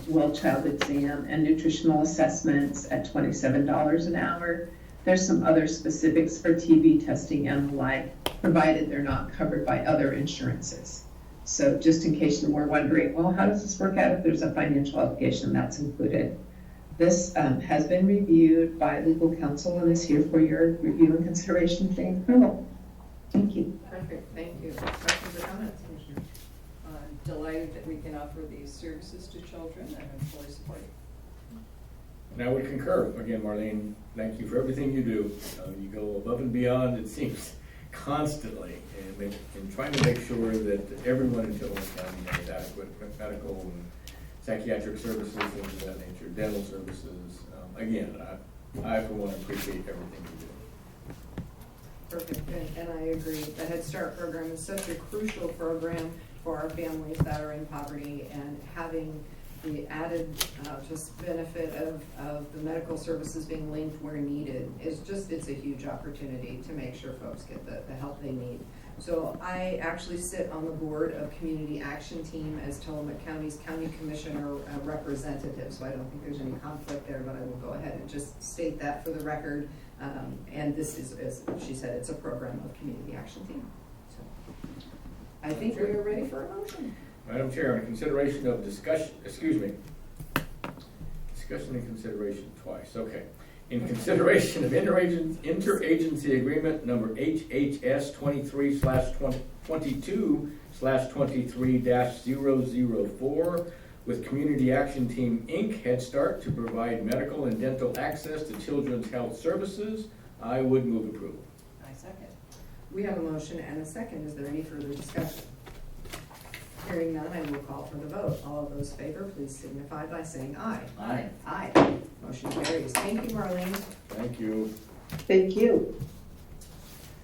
well child exam and nutritional assessments at $27 an hour. There's some other specifics for TB testing and the like, provided they're not covered by other insurances. So just in case you were wondering, well, how does this work out if there's a financial obligation? That's included. This has been reviewed by legal counsel and is here for your review and consideration and approval. Thank you.
Perfect, thank you. Questions or comments, Commissioner?
Delighted that we can offer these services to children and I'm fully supportive.
And I would concur. Again, Marlene, thank you for everything you do. You go above and beyond, it seems, constantly in trying to make sure that everyone in Tillamook County has adequate medical and psychiatric services, things of that nature, dental services. Again, I for one appreciate everything you do.
Perfect, and I agree. The Head Start program is such a crucial program for our families that are in poverty, and having the added just benefit of the medical services being linked where needed is just, it's a huge opportunity to make sure folks get the help they need. So I actually sit on the board of Community Action Team as Tillamook County's County Commissioner representative, so I don't think there's any conflict there, but I will go ahead and just state that for the record. And this is, as she said, it's a program of Community Action Team. So I think we are ready for a motion.
Madam Chair, in consideration of discussion and consideration twice, okay. In consideration of interagency agreement number HHS 23/22/23-004 with Community Action Team Inc. Head Start to provide medical and dental access to children's health services, I would move approval.
I second.
We have a motion and a second. Is there any further discussion? Hearing none, I will call for the vote. All of those in favor, please signify by saying aye.
Aye.
Aye. Motion carries. Thank you, Marlene.
Thank you.
Thank you.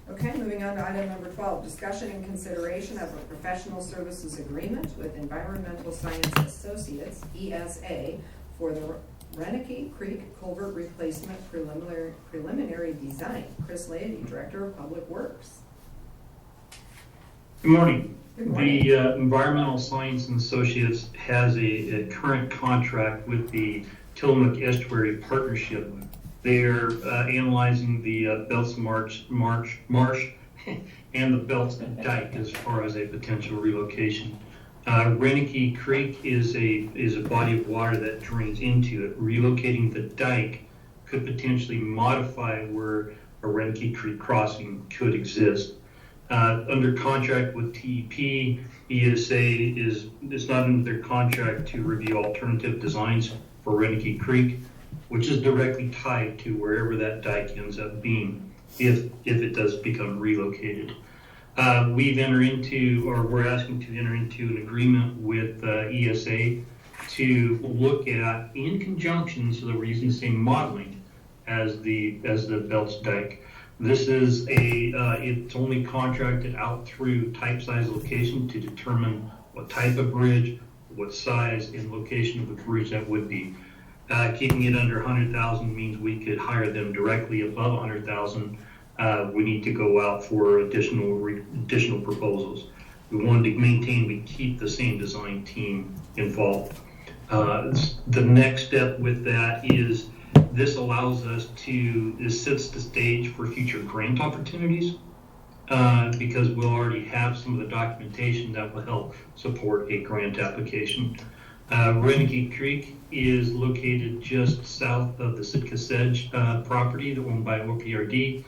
Okay, moving on to item number 12, discussion and consideration of a professional services agreement with Environmental Science Associates, ESA, for the Reneke Creek Culvert Replacement Preliminary Design. Chris Laity, Director of Public Works.
Good morning.
Good morning.
The Environmental Science and Associates has a current contract with the Tillamook Estuary Partnership. They're analyzing the Belts Marsh and the Belts Dike as far as a potential relocation. Reneke Creek is a body of water that drains into it. Relocating the dike could potentially modify where a Reneke Creek crossing could exist. Under contract with TEP, ESA is not under their contract to review alternative designs for Reneke Creek, which is directly tied to wherever that dike ends up being, if it does become relocated. We're asking to enter into an agreement with ESA to look at, in conjunction, so that we're using the same modeling as the Belts Dike. This is it's only contracted out through type, size, location to determine what type of bridge, what size and location of the bridge that would be. Keeping it under 100,000 means we could hire them directly. Above 100,000, we need to go out for additional proposals. We wanted to maintain, we keep the same design team involved. The next step with that is this allows us this sets the stage for future grant opportunities because we'll already have some of the documentation that will help support a grant application. Reneke Creek is located just south of the Sitka Sedge property that owned by OPRD.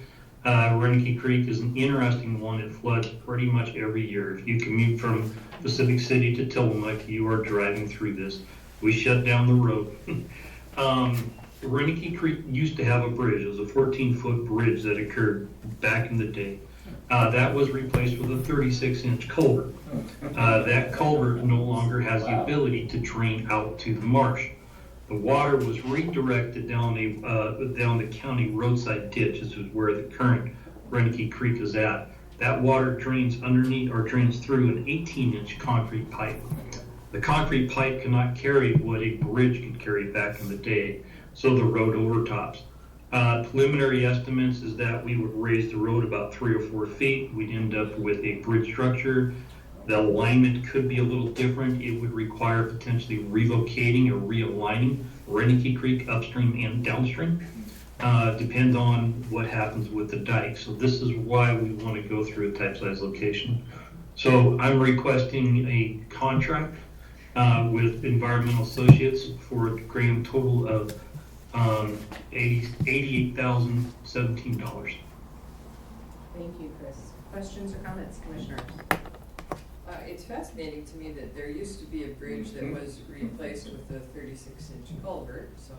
Reneke Creek is an interesting one. It floods pretty much every year. If you commute from Pacific City to Tillamook, you are driving through this. We shut down the road. Reneke Creek used to have a bridge. It was a 14-foot bridge that occurred back in the day. That was replaced with a 36-inch culvert. That culvert no longer has the ability to drain out to the marsh. The water was redirected down the county roadside ditch. This is where the current Reneke Creek is at. That water drains underneath or drains through an 18-inch concrete pipe. The concrete pipe cannot carry what a bridge could carry back in the day, so the road overtops. Preliminary estimates is that we would raise the road about 3 or 4 feet. We'd end up with a bridge structure The alignment could be a little different. It would require potentially relocating or realigning Renike Creek upstream and downstream. Depends on what happens with the dike. So this is why we want to go through a type size location. So I'm requesting a contract with Environmental Associates for a grand total of $88,017.
Thank you, Chris. Questions or comments, Commissioners?
It's fascinating to me that there used to be a bridge that was replaced with a 36-inch culvert, so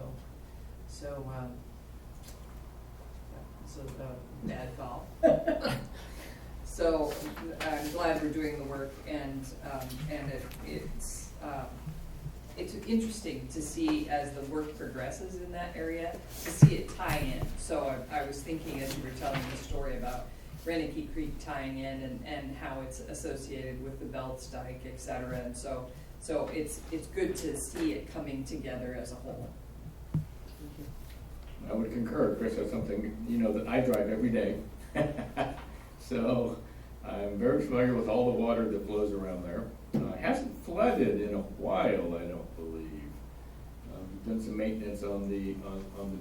bad call. So I'm glad we're doing the work, and it's interesting to see as the work progresses in that area, to see it tie in. So I was thinking as you were telling the story about Renike Creek tying in and how it's associated with the Belts Dike, et cetera. And so it's good to see it coming together as a whole.
I would concur. Chris, that's something, that I drive every day. So I'm very familiar with all the water that flows around there. It hasn't flooded in a while, I don't believe. We've done some maintenance on the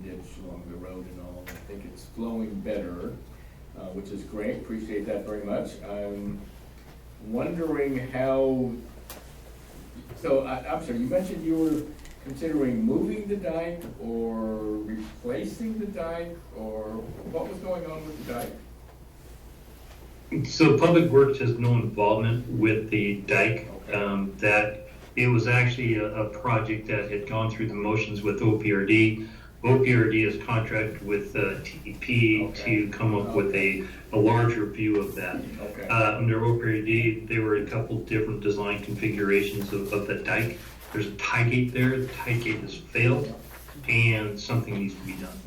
ditch along the road and all. I think it's flowing better, which is great. Appreciate that very much. I'm wondering how, I'm sorry, you mentioned you were considering moving the dike or replacing the dike, or what was going on with the dike?
So Public Works has no involvement with the dike. That it was actually a project that had gone through the motions with OPRD. OPRD is contracted with TEP to come up with a larger view of that. Under OPRD, there were a couple different design configurations of the dike. There's a tie gate there. The tie gate has failed, and something needs to be done.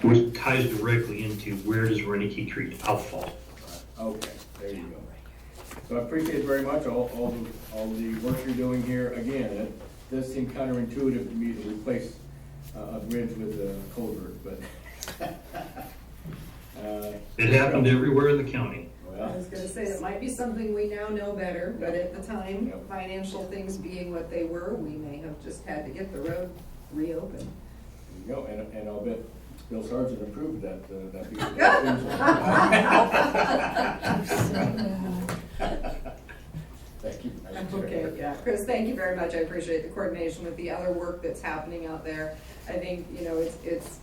Which ties directly into where does Renike Creek outfall.
Okay, there you go. So I appreciate very much all the work you're doing here. Again, it does seem counterintuitive to me to replace a bridge with a culvert, but
it happened everywhere in the county.
Well,
I was gonna say, that might be something we now know better, but at the time, financial things being what they were, we may have just had to get the road reopened.
there you go, and I'll bet Bill Sargent approved that piece of Thank you.
Okay, yeah, Chris, thank you very much. I appreciate the coordination with the other work that's happening out there. I think, it's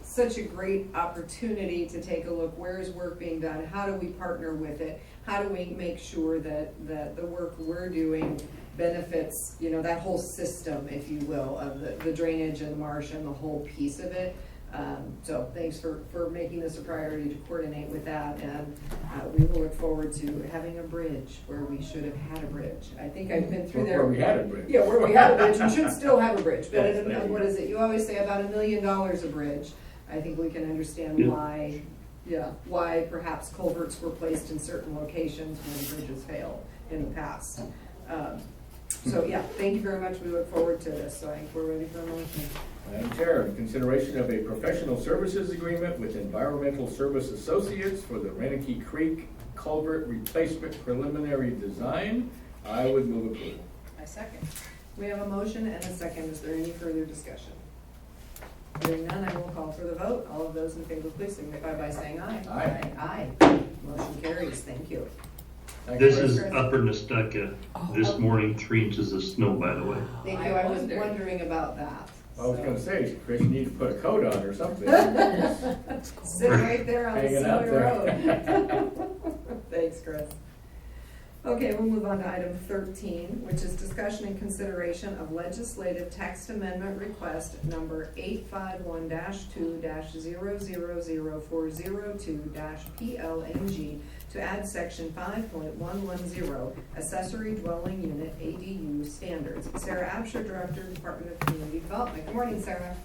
such a great opportunity to take a look, where is work being done? How do we partner with it? How do we make sure that the work we're doing benefits, that whole system, if you will, of the drainage and the marsh and the whole piece of it. So thanks for making this a priority to coordinate with that, and we will look forward to having a bridge where we should have had a bridge. I think I've been through there.
Where we had a bridge.
Yeah, where we had a bridge. We should still have a bridge, but
Yes, thank you.
what is it? You always say about $1 million a bridge. I think we can understand why perhaps culverts were placed in certain locations when bridges failed in the past. So yeah, thank you very much. We look forward to this. So I think we're ready for a motion.
Madam Chair, in consideration of a professional services agreement with Environmental Service Associates for the Renike Creek Culvert Replacement Preliminary Design, I would move approval.
I second. We have a motion and a second. Is there any further discussion? Hearing none, I will call for the vote. All of those in favor, please signify by saying aye.
Aye.
Aye. Motion carries. Thank you.
Thank you,
This is
Chris.
Upper Nestucca. This morning, 3 inches of snow, by the way.
Thank you. I was wondering about that.
I was gonna say, Chris, you need to put a coat on or something.
Sitting right there on the
Hanging out
snowy road.
there.
Thanks, Chris. Okay, we'll move on to item 13, which is discussion and consideration of legislative text amendment request number 851-2-000402-PLNG to add section 5.110 accessory dwelling unit ADU standards. Sarah Absher, Director, Department of Community Development. Good morning, Sarah.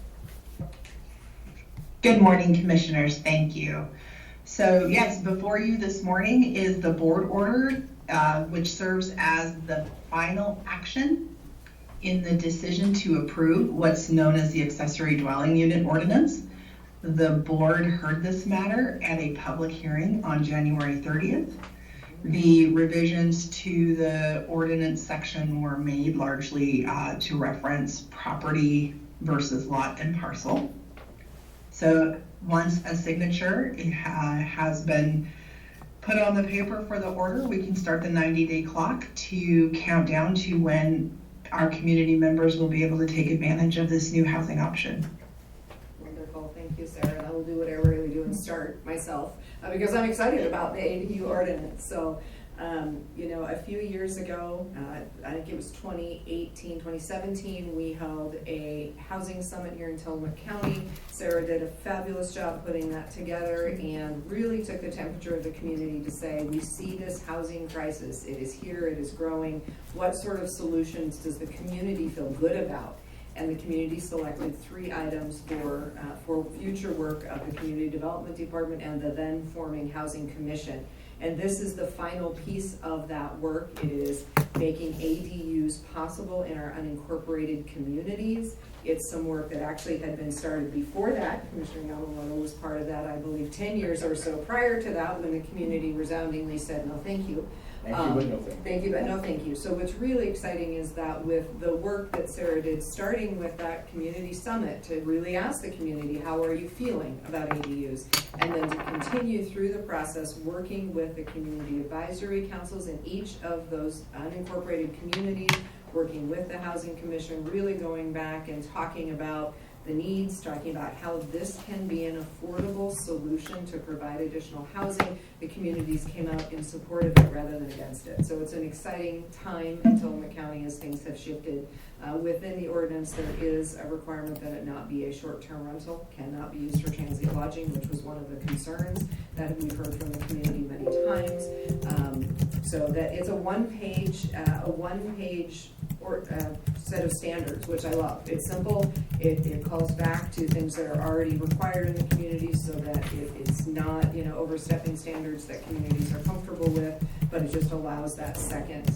Good morning, Commissioners. Thank you. So yes, before you this morning is the board order, which serves as the final action in the decision to approve what's known as the accessory dwelling unit ordinance. The board heard this matter at a public hearing on January 30th, The revisions to the ordinance section were made largely to reference property versus lot and parcel. So once a signature has been put on the paper for the order, we can start the 90-day clock to count down to when our community members will be able to take advantage of this new housing option.
Wonderful, thank you, Sarah. I will do whatever I do and start myself, because I'm excited about the ADU ordinance. So, you know, a few years ago, I think it was 2017, we held a housing summit here in Tillamook County. Sarah did a fabulous job putting that together and really took the temperature of the community to say, we see this housing crisis. It is here, it is growing. What sort of solutions does the community feel good about? And the community selected 3 items for future work of the Community Development Department and the then forming Housing Commission. And this is the final piece of that work. It is making ADUs possible in our unincorporated communities. It's some work that actually had been started before that. Commissioner Yamamoto was part of that, I believe, 10 years or so prior to that, when the community resoundingly said, no, thank you.
Thank you, but no thank you.
Thank you, but no thank you. So what's really exciting is that with the work that Sarah did, starting with that community summit, to really ask the community, how are you feeling about ADUs? And then to continue through the process, working with the community advisory councils in each of those unincorporated communities, working with the Housing Commission, really going back and talking about the needs, talking about how this can be an affordable solution to provide additional housing. The communities came out in support of it rather than against it. So it's an exciting time in Tillamook County as things have shifted. Within the ordinance, there is a requirement that it not be a short-term rental, cannot be used for transient lodging, which was one of the concerns that we've heard from the community many times. So that it's a one-page set of standards, which I love. It's simple. It calls back to things that are already required in the community, so that it's not, you know, overstepping standards that communities are comfortable with, but it just allows that second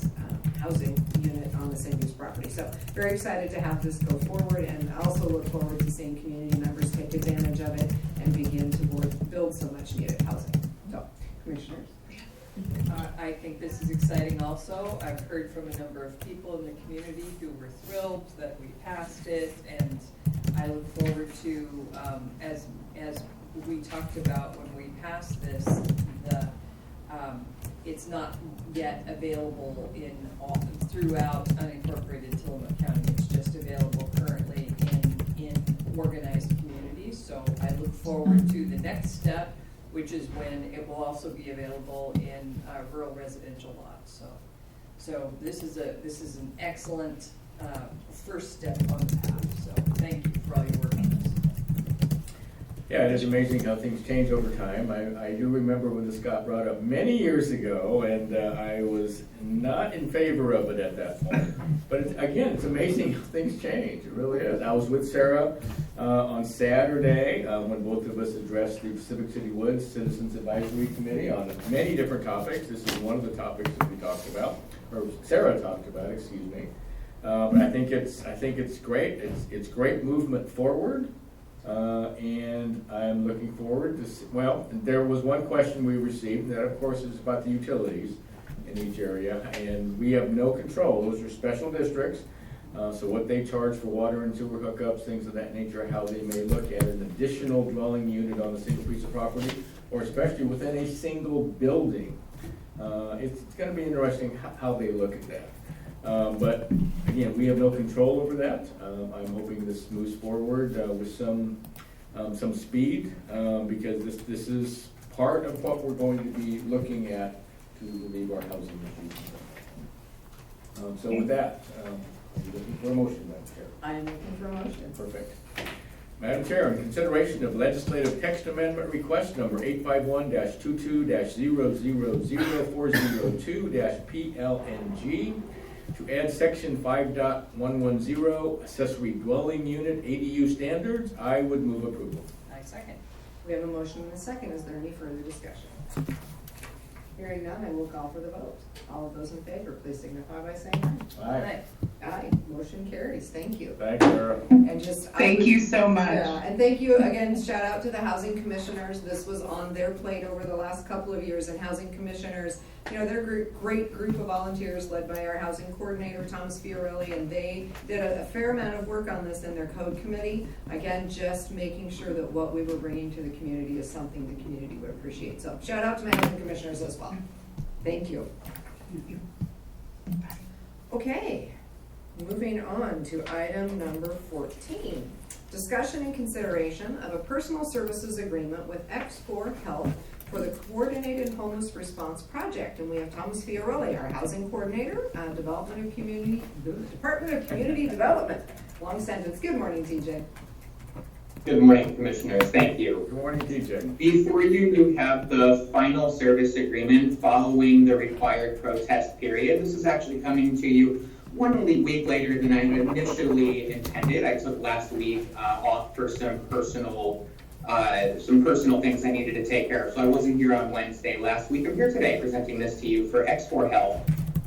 housing unit on the same use property. So very excited to have this go forward, and also look forward to seeing community members take advantage of it and begin to build so much needed housing. So, commissioners.
I think this is exciting also. I've heard from a number of people in the community who were thrilled that we passed it, and I look forward to, as we talked about when we passed this, it's not yet available throughout unincorporated Tillamook County. It's just available currently in organized communities. So I look forward to the next step, which is when it will also be available in rural residential lots. So this is an excellent first step on the path. So thank you for all your work on this.
Yeah, it is amazing how things change over time. I do remember when this got brought up many years ago, and I was not in favor of it at that point. But it's amazing how things change. It really is. I was with Sarah on Saturday when both of us addressed the Civic City Woods Citizens Advisory Committee on many different topics. This is one of the topics that we talked about, or Sarah talked about, excuse me. But I think it's great. It's great movement forward. And I'm looking forward to, there was one question we received that, of course, is about the utilities in each area, and we have no control. Those are special districts, so what they charge for water and sewer hookups, things of that nature, how they may look at an additional dwelling unit on a single piece of property, or especially within a single building. It's going to be interesting how they look at that. But again, we have no control over that. I'm hoping this moves forward with some speed, because this is part of what we're going to be looking at to relieve our housing issues. So with that, I'm looking for a motion, Madam Chair.
I am looking for a motion.
Perfect. Madam Chair, in consideration of legislative text amendment request number 851-22-000402-PLNG, to add section 5.110 accessory dwelling unit ADU standards, I would move approval.
I second.
We have a motion and a second. Is there any further discussion? Hearing none, I will call for the vote. All of those in favor, please signify by saying aye.
Aye.
Aye, motion carries. Thank you.
Thanks, Sarah.
And just.
Thank you so much.
Yeah, and thank you again, shout out to the housing commissioners. This was on their plate over the last couple of years, and housing commissioners, you know, they're a great group of volunteers led by our housing coordinator, Thomas Fiorelli, and they did a fair amount of work on this in their code committee. Again, just making sure that what we were bringing to the community is something the community would appreciate. So shout out to my housing commissioners as well. Thank you. Okay. Moving on to item number 14, discussion and consideration of a personal services agreement with X4 Health for the Coordinated Homeless Response Project. And we have Thomas Fiorelli, our housing coordinator, Department of Community Development. Long sentence. Good morning, TJ.
Good morning, Commissioners. Thank you.
Good morning, TJ.
Before you have the final service agreement following the required protest period. This is actually coming to you 1 week later than I had initially intended. I took last week off for some personal things I needed to take care of. So I wasn't here on Wednesday last week. I'm here today presenting this to you for X4 Health.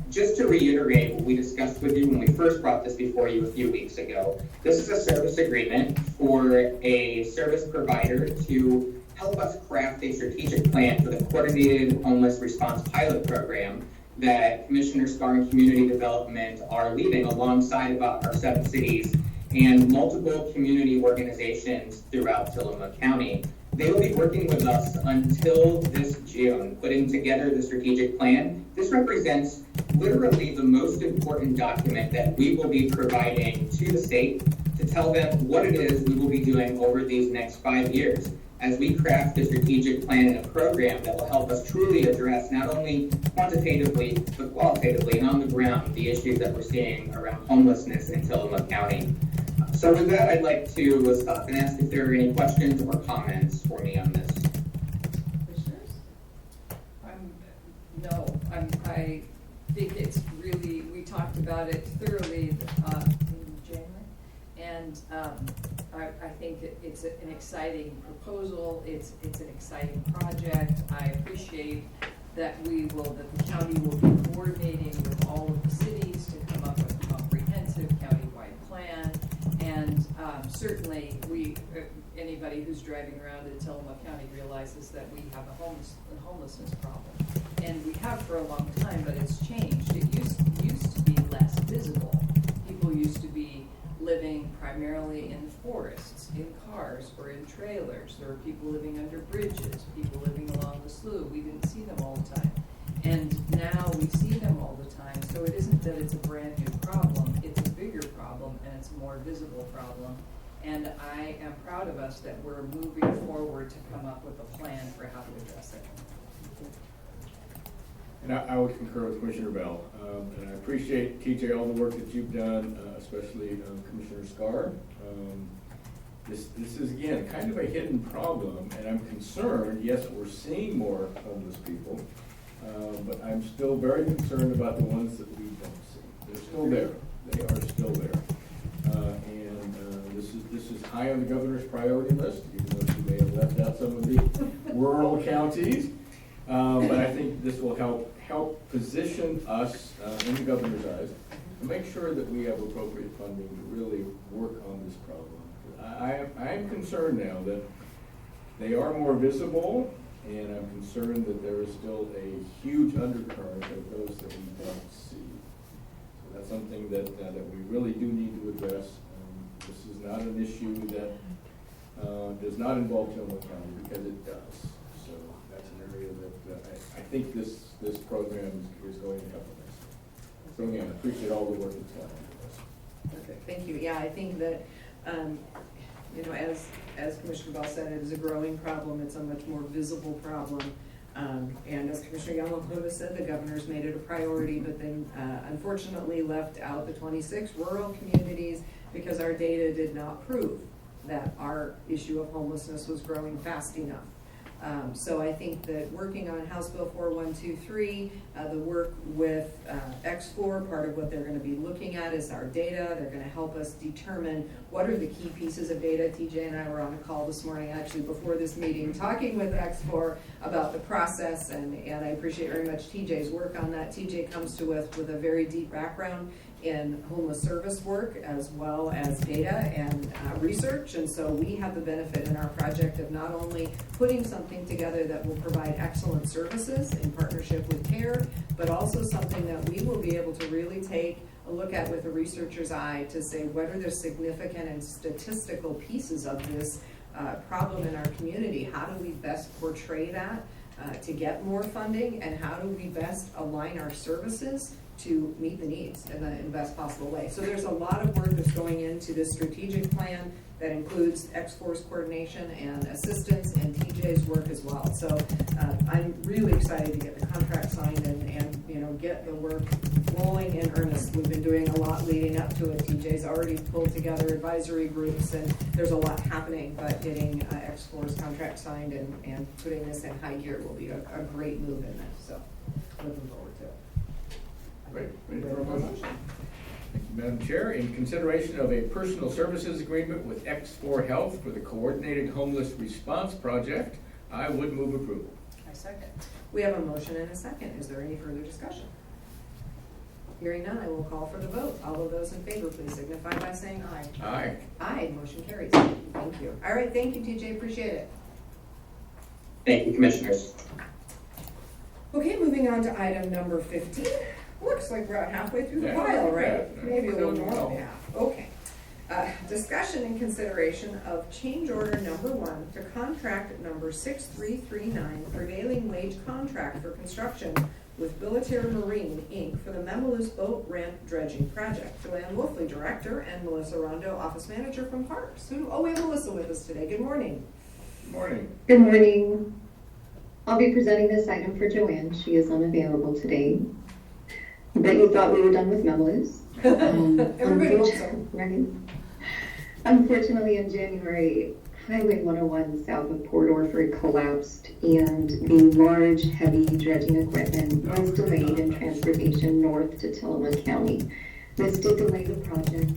Just to reiterate what we discussed with you when we first brought this before you a few weeks ago, this is a service agreement for a service provider to help us craft a strategic plan for the Coordinated Homeless Response Pilot Program that Commissioner Scar and Community Development are leading alongside about our 7 cities and multiple community organizations throughout Tillamook County. They will be working with us until this June, putting together the strategic plan. This represents literally the most important document that we will be providing to the state to tell them what it is we will be doing over these next 5 years as we craft a strategic plan and a program that will help us truly address not only quantitatively, but qualitatively and on the ground the issues that we're seeing around homelessness in Tillamook County. So with that, I'd like to stop and ask if there are any questions or comments for me on this.
Commissioners? I think it's really, we talked about it thoroughly in January, and I think it's an exciting proposal. It's an exciting project. I appreciate that the county will be coordinating with all of the cities to come up with a comprehensive countywide plan. And certainly, anybody who's driving around in Tillamook County realizes that we have a homelessness problem, and we have for a long time. But it's changed. It used to be less visible. People used to be living primarily in forests, in cars, or in trailers. There were people living under bridges, people living along the slough. We didn't see them all the time. And now we see them all the time. So it isn't that it's a brand new problem, it's a bigger problem, and it's a more visible problem. And I am proud of us that we're moving forward to come up with a plan for how to address it.
And I would concur with Commissioner Bell. And I appreciate, TJ, all the work that you've done, especially Commissioner Scar. This is, again, kind of a hidden problem, and I'm concerned, yes, we're seeing more homeless people, but I'm still very concerned about the ones that we don't see. They're still there. They are still there. This is high on the governor's priority list, even though she may have left out some of the rural counties. But I think this will help position us in the governor's eyes to make sure that we have appropriate funding to really work on this problem. I am concerned now that they are more visible, and I'm concerned that there is still a huge undercurrent of those that we don't see. So that's something that we really do need to address. This is not an issue that does not involve Tillamook County, because it does. So that's an area that I think this program is going to help us. So again, I appreciate all the work that's gone into this.
Perfect, thank you. Yeah, I think that, as Commissioner Bell said, it is a growing problem. It's a much more visible problem. And as Commissioner Yamamoto said, the governor's made it a priority, but then unfortunately left out the 26 rural communities because our data did not prove that our issue of homelessness was growing fast enough. So I think that working on House Bill 4123, the work with X4, part of what they're going to be looking at is our data. They're going to help us determine what are the key pieces of data. TJ and I were on a call this morning, actually before this meeting, talking with X4 about the process, and I appreciate very much TJ's work on that. TJ comes to us with a very deep background in homeless service work as well as data and research, and so we have the benefit in our project of not only putting something together that will provide excellent services in partnership with CARE, but also something that we will be able to really take a look at with a researcher's eye to say what are the significant and statistical pieces of this problem in our community. How do we best portray that to get more funding, and how do we best align our services to meet the needs in the best possible way. So there's a lot of work that's going into this strategic plan that includes X-Force coordination and assistance and TJ's work as well. So I'm really excited to get the contract signed and get the work rolling in earnest. We've been doing a lot leading up to it. TJ's already pulled together advisory groups, and there's a lot happening, but getting X-Force contract signed and putting this in high gear will be a great move in this. So looking forward to it.
Great. Ready for a motion? Thank you, Madam Chair. In consideration of a personal services agreement with X4 Health for the Coordinated Homeless Response Project, I would move approval.
I second.
We have a motion and a second. Is there any further discussion? Hearing none, I will call for the vote. All of those in favor, please signify by saying aye.
Aye.
Aye, motion carries. Thank you. All right, thank you, TJ. Appreciate it.
Thank you, Commissioners.
Okay, moving on to item number 15. Looks like we're about halfway through the
Yeah,
file, right?
yeah.
Maybe a little more
Well.
than half. Okay. Discussion and consideration of change order number 1 to contract number 6339, prevailing wage contract for construction with Billataire Marine, Inc. for the Memaloose Boat Ramp Dredging Project. Joanne Wolfley, Director, and Melissa Rondo, Office Manager from Parks. We have Melissa with us today. Good morning.
Good morning.
Good morning. I'll be presenting this item for Joanne. She is unavailable today. I bet you thought we were done with Memaloose.
Everybody hopes so.
Right. Unfortunately, in January, Highway 101 south of Port Orford collapsed, and the large, heavy dredging equipment was delayed in transportation north to Tillamook County. This did delay the project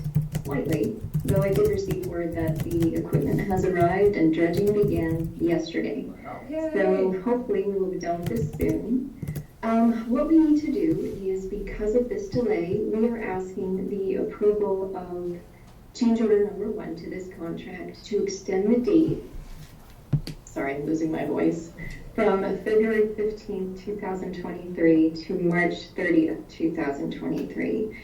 slightly, though I did receive word that the equipment has arrived and dredging began yesterday. So hopefully we will be done with this soon. What we need to do is, because of this delay, we are asking the approval of change order number 1 to this contract to extend the date, sorry, I'm losing my voice, from February 15th, 2023 to March 30th, 2023.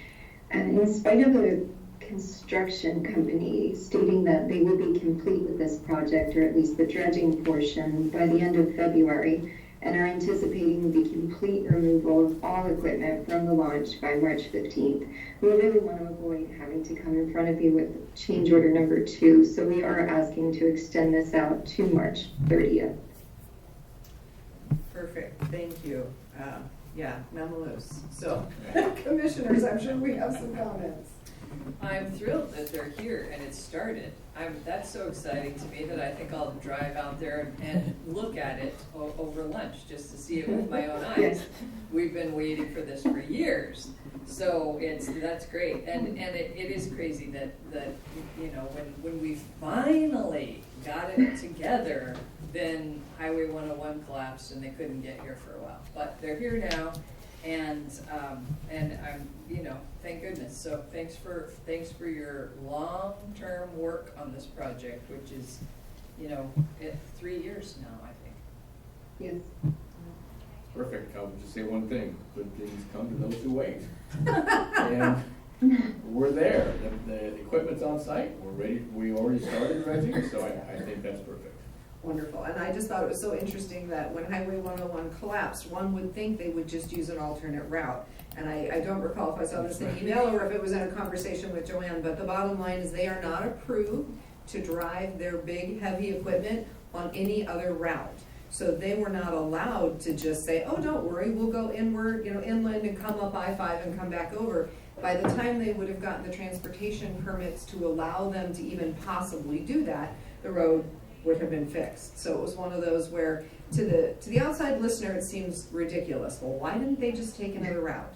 And in spite of a construction company stating that they will be complete with this project, or at least the dredging portion, by the end of February, and are anticipating the complete removal of all equipment from the launch by March 15th. We really want to avoid having to come in front of you with change order number 2, so we are asking to extend this out to March 30th.
Perfect, thank you. Memaloose. So, commissioners, I'm sure we have some comments.
I'm thrilled that they're here and it started. That's so exciting to me that I think I'll drive out there and look at it over lunch just to see it with my own eyes.
Yes.
We've been waiting for this for years, so that's great. And it is crazy that when we finally got it together, then Highway 101 collapsed and they couldn't get here for a while. But they're here now, and I'm thank goodness. So thanks for your long-term work on this project, which is 3 years now, I think.
Yes.
Perfect. I'll just say one thing. Good things come to those who wait. And we're there. The equipment's on site. We're ready. We already started dredging, so I think that's perfect.
Wonderful. And I just thought it was so interesting that when Highway 101 collapsed, one would think they would just use an alternate route. And I don't recall if I saw this in an email or if it was in a conversation with Joanne, but the bottom line is they are not approved to drive their big, heavy equipment on any other route. So they were not allowed to just say, oh, don't worry, we'll go inward, inland and come up I-5 and come back over. By the time they would have gotten the transportation permits to allow them to even possibly do that, the road would have been fixed. So it was one of those where, to the outside listener, it seems ridiculous. Well, why didn't they just take another route?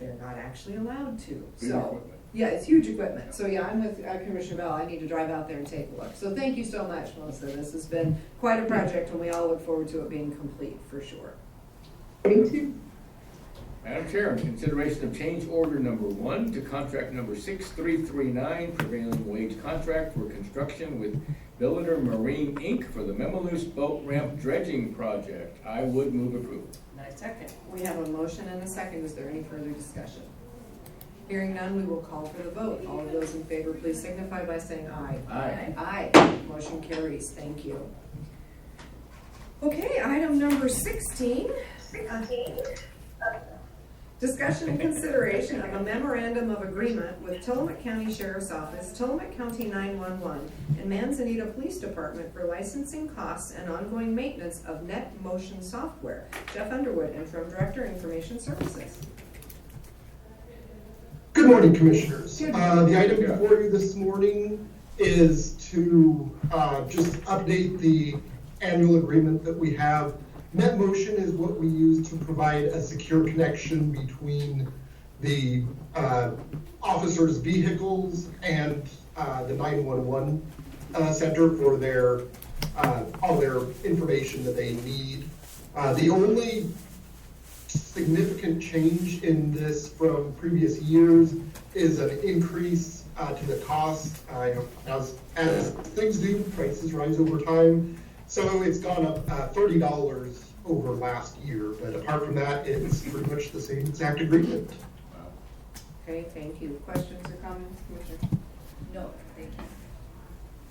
They're not actually allowed to.
Big
So,
equipment.
yeah, it's huge equipment. So yeah, I'm with Commissioner Bell. I need to drive out there and take a look. So thank you so much, Melissa. This has been quite a project, and we all look forward to it being complete for sure.
Me too.
Madam Chair, in consideration of change order number 1 to contract number 6339, prevailing wage contract for construction with Billiter Marine Inc. for the Memaloose Boat Ramp Dredging Project. I would move approval.
And I second.
We have a motion and a second. Is there any further discussion? Hearing none, we will call for the vote. All of those in favor, please signify by saying aye.
Aye.
Aye. Motion carries. Thank you. Okay, item number 16. Discussion and consideration of a memorandum of agreement with Tillamook County Sheriff's Office, Tillamook County 911, and Manzanita Police Department for licensing costs and ongoing maintenance of NetMotion software. Jeff Underwood, Interim Director, Information Services.
Good morning, Commissioners.
Good
The item before you this morning is to just update the annual agreement that we have. NetMotion is what we use to provide a secure connection between the officers' vehicles and the 911 center for their all their information that they need. The only significant change in this from previous years is an increase to the cost. As things do, prices rise over time. So it's gone up $30 over last year, but apart from that, it's pretty much the same exact agreement.
Wow.
Okay, thank you. Questions or comments, Commissioner?
No, thank you.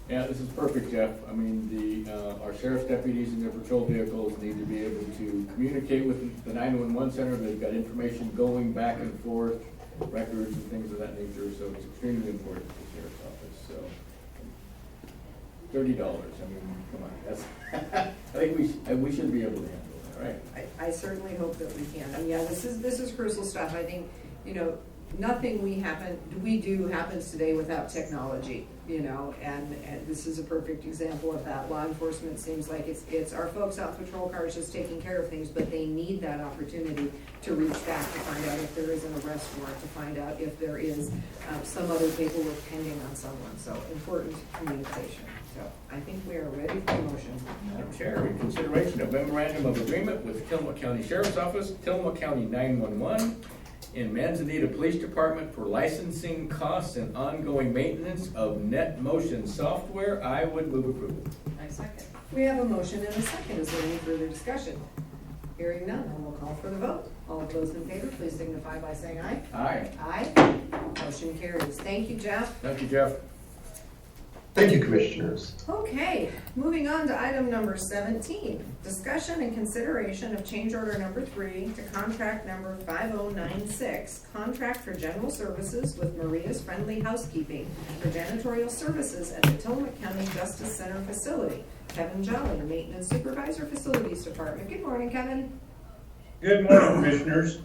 Yeah, this is perfect, Jeff. I mean, our sheriff's deputies in their patrol vehicles need to be able to communicate with the 911 center. They've got information going back and forth, records and things of that nature, so it's extremely important to the sheriff's office, so. $30, I mean, come on, that's, I think we should be able to handle that, right?
I certainly hope that we can. And yeah, this is crucial stuff. I think, nothing we do happens today without technology, and this is a perfect example of that. Law enforcement seems like it's our folks out patrol cars just taking care of things, but they need that opportunity to reach back to find out if there is an arrest warrant, to find out if there is some other paperwork pending on someone. So important communication. So I think we are ready for motion.
Madam Chair, in consideration of memorandum of agreement with Tillamook County Sheriff's Office, Tillamook County 911, and Manzanita Police Department for licensing costs and ongoing maintenance of NetMotion software, I would move approval.
I second.
We have a motion and a second. Is there any further discussion? Hearing none, then we'll call for the vote. All of those in favor, please signify by saying aye.
Aye.
Aye. Motion carries. Thank you, Jeff.
Thank you, Jeff.
Thank you, Commissioners.
Okay, moving on to item number 17. Discussion and consideration of change order number 3 to contract number 5096, contract for general services with Maria's Friendly Housekeeping for janitorial services at the Tillamook County Justice Center facility. Kevin Jolly, Maintenance Supervisor, Facilities Department. Good morning, Kevin.
Good morning, Commissioners.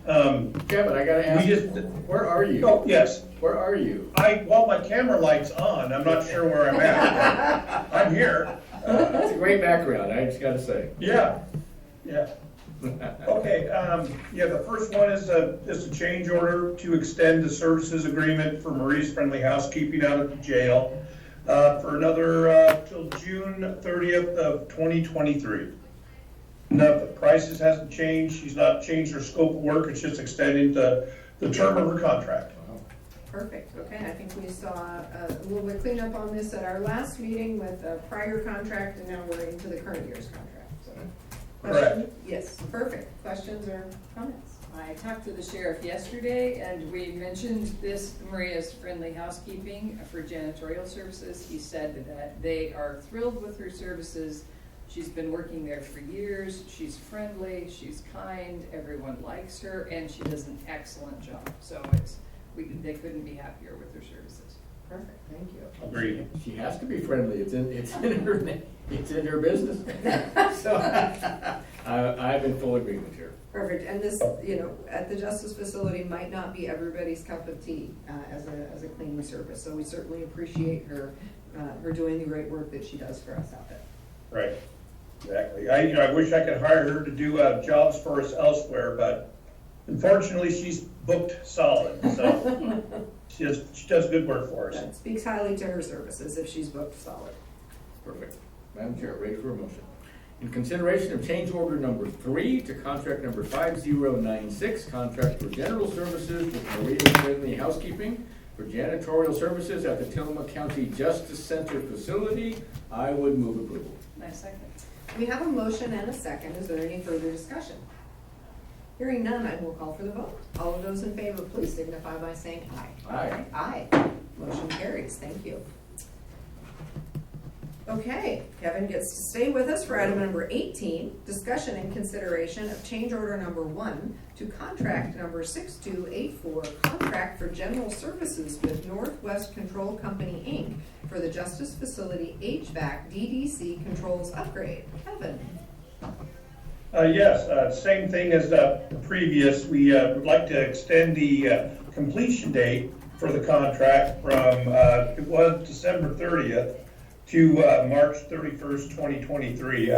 Kevin, I gotta ask, where are you?
Oh, yes.
Where are you?
Well, my camera light's on. I'm not sure where I'm at. I'm here.
That's a great background, I just gotta say.
Yeah. Okay, the first one is a change order to extend the services agreement for Marie's Friendly Housekeeping out of the jail for another till June 30th of 2023. No, the prices hasn't changed. She's not changed her scope of work. It's just extending the term of her contract.
Perfect, okay, I think we saw a little bit cleanup on this at our last meeting with a prior contract, and now we're into the current year's contract, so.
Correct.
Yes, perfect. Questions or comments?
I talked to the sheriff yesterday, and we mentioned this Maria's Friendly Housekeeping for janitorial services. He said that they are thrilled with her services. She's been working there for years. She's friendly, she's kind, everyone likes her, and she does an excellent job. So they couldn't be happier with her services.
Perfect, thank you.
Agreed.
She has to be friendly, it's in her business. So, I'm in full agreement here.
Perfect, and this, at the Justice Facility might not be everybody's cup of tea as a cleaning service, so we certainly appreciate her doing the great work that she does for us out there.
Right, exactly. I wish I could hire her to do jobs for us elsewhere, but unfortunately, she's booked solid, so she does good work for us.
That speaks highly to her services if she's booked solid.
Perfect. Madam Chair, ready for a motion. In consideration of change order number 3 to contract number 5096, contract for general services with Maria Friendly Housekeeping for janitorial services at the Tillamook County Justice Center facility, I would move approval.
Nice second.
We have a motion and a second. Is there any further discussion? Hearing none, I will call for the vote. All of those in favor, please signify by saying aye.
Aye.
Aye. Motion carries. Thank you. Okay, Kevin gets to stay with us for item number 18, discussion and consideration of change order number 1 to contract number 6284, contract for general services with Northwest Control Company, Inc. for the Justice Facility HVAC DDC controls upgrade. Kevin.
Yes, same thing as the previous. We would like to extend the completion date for the contract from, it was December 30th to March 31st, 2023.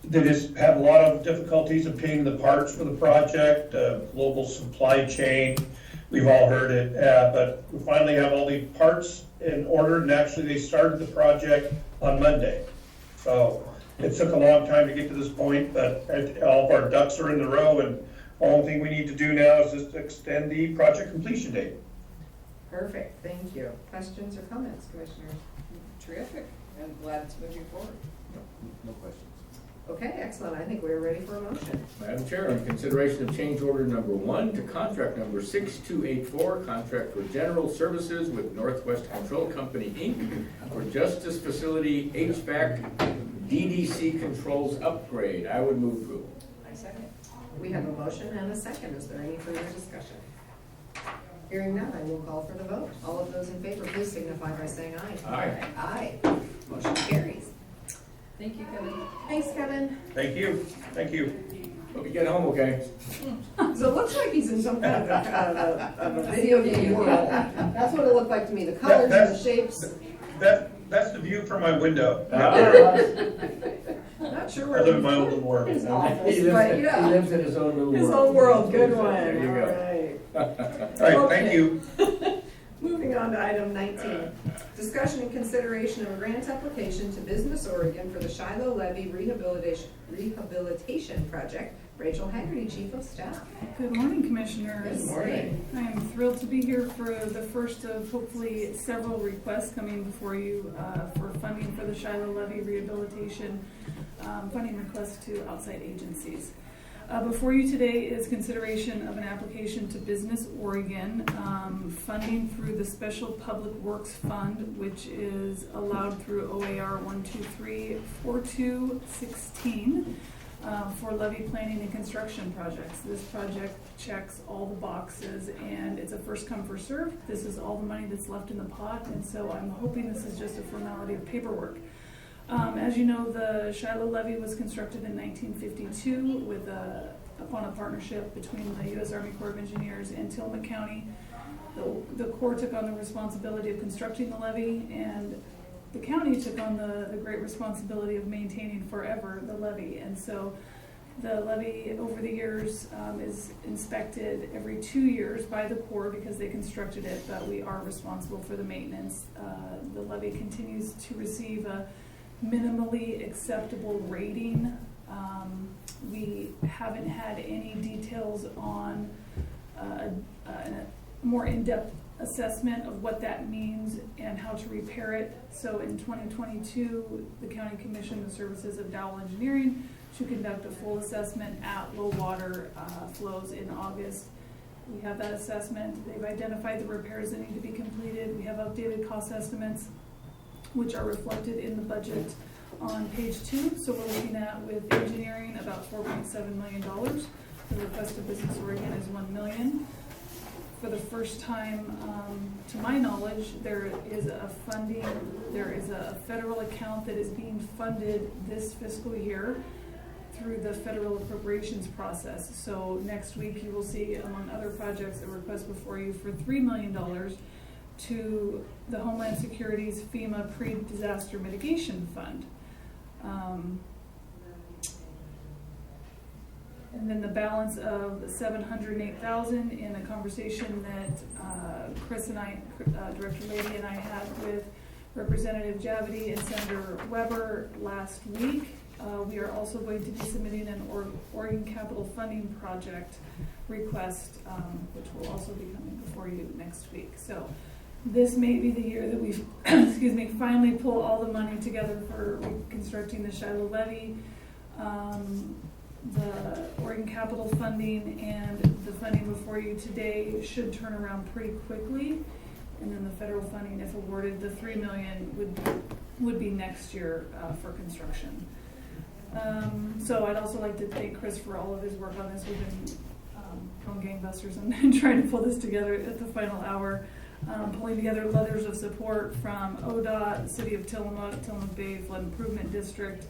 They just had a lot of difficulties obtaining the parts for the project, global supply chain. We've all heard it, but we finally have all the parts in order, and actually they started the project on Monday. So it took a long time to get to this point, but all of our ducks are in the row, and the only thing we need to do now is just extend the project completion date.
Perfect, thank you. Questions or comments, Commissioners?
Terrific. I'm glad it's moving forward.
No questions.
Okay, excellent. I think we're ready for a motion.
Madam Chair, in consideration of change order number 1 to contract number 6284, contract for general services with Northwest Control Company, Inc. for Justice Facility HVAC DDC controls upgrade, I would move approval.
I second.
We have a motion and a second. Is there any further discussion? Hearing none, I will call for the vote. All of those in favor, please signify by saying aye.
Aye.
Aye. Motion carries.
Thank you, Kevin.
Thanks, Kevin.
Thank you. Thank you.
Hope you get home okay.
So it looks like he's in some kind of a video game world. That's what it looked like to me, the colors and the shapes.
That's the view from my window.
Not sure
I
where
live in my own little world.
his
He
office,
lives,
but
he
yeah.
lives in his own little world.
His own world, good one.
There you go.
All right, thank you.
Moving on to item 19, discussion and consideration of a grant application to Business Oregon for the Shiloh Levee Rehabilitation Project. Rachel Haggerty, Chief of Staff.
Good morning, Commissioners.
Good morning.
I am thrilled to be here for the first of hopefully several requests coming before you for funding for the Shiloh Levee Rehabilitation funding requests to outside agencies. Before you today is consideration of an application to Business Oregon, funding through the Special Public Works Fund, which is allowed through OAR 1234216 for levee planning and construction projects. This project checks all the boxes, and it's a first come, first serve. This is all the money that's left in the pot, and so I'm hoping this is just a formality of paperwork. As you know, the Shiloh Levee was constructed in 1952 upon a partnership between the U.S. Army Corps of Engineers and Tillamook County. The Corps took on the responsibility of constructing the levee, and the county took on the great responsibility of maintaining forever the levee. And so the levee over the years is inspected every 2 years by the Corps because they constructed it, but we are responsible for the maintenance. The levee continues to receive a minimally acceptable rating. We haven't had any details on a more in-depth assessment of what that means and how to repair it. So in 2022, the county commissioned the services of Dowell Engineering to conduct a full assessment at low water flows in August. We have that assessment. They've identified the repairs that need to be completed. We have updated cost estimates, which are reflected in the budget on page 2. So we're looking at, with engineering, about $4.7 million. The request of Business Oregon is $1 million. For the first time, to my knowledge, there is a federal account that is being funded this fiscal year through the federal appropriations process. So next week you will see, among other projects, a request before you for $3 million to the Homeland Security's FEMA Pre-Disaster Mitigation Fund. And then the balance of $708,000 in a conversation that Chris and I, Director Lady and I had with Representative Javity and Senator Weber last week. We are also going to be submitting an Oregon Capital Funding Project request, which will also be coming before you next week. So this may be the year that we, excuse me, finally pull all the money together for reconstructing the Shiloh levee, the Oregon Capital funding, and the funding before you today should turn around pretty quickly. And then the federal funding, if awarded, the $3 million would be next year for construction. So I'd also like to thank Chris for all of his work on this. We've been going gangbusters and trying to pull this together at the final hour, pulling together letters of support from ODOT, the City of Tillamook, Tillamook Bay Flood Improvement District,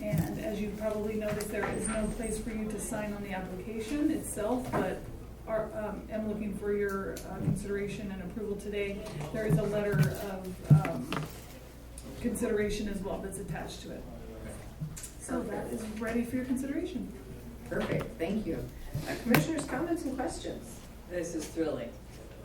and as you probably noticed, there is no place for you to sign on the application itself, but am looking for your consideration and approval today. There is a letter of consideration as well that's attached to it. So that is ready for your consideration.
Perfect, thank you. Commissioners, comments and questions?
This is thrilling.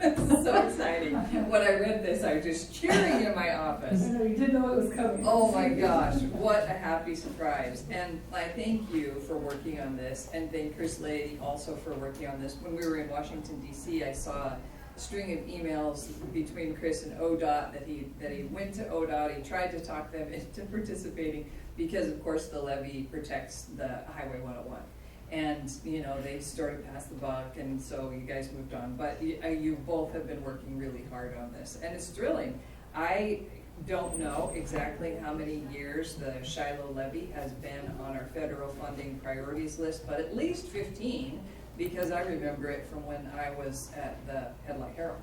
This is so exciting. When I read this, I was just cheering in my office.
I know, you didn't know it was coming.
Oh my gosh, what a happy surprise. And I thank you for working on this, and thank Chris Lady also for working on this. When we were in Washington, D.C., I saw a string of emails between Chris and ODOT that he went to ODOT, he tried to talk them into participating because, of course, the levee protects the Highway 101. And, you know, they started past the buck, and so you guys moved on. But you both have been working really hard on this, and it's thrilling. I don't know exactly how many years the Shiloh levee has been on our federal funding priorities list, but at least 15, because I remember it from when I was at the Headlight Herald.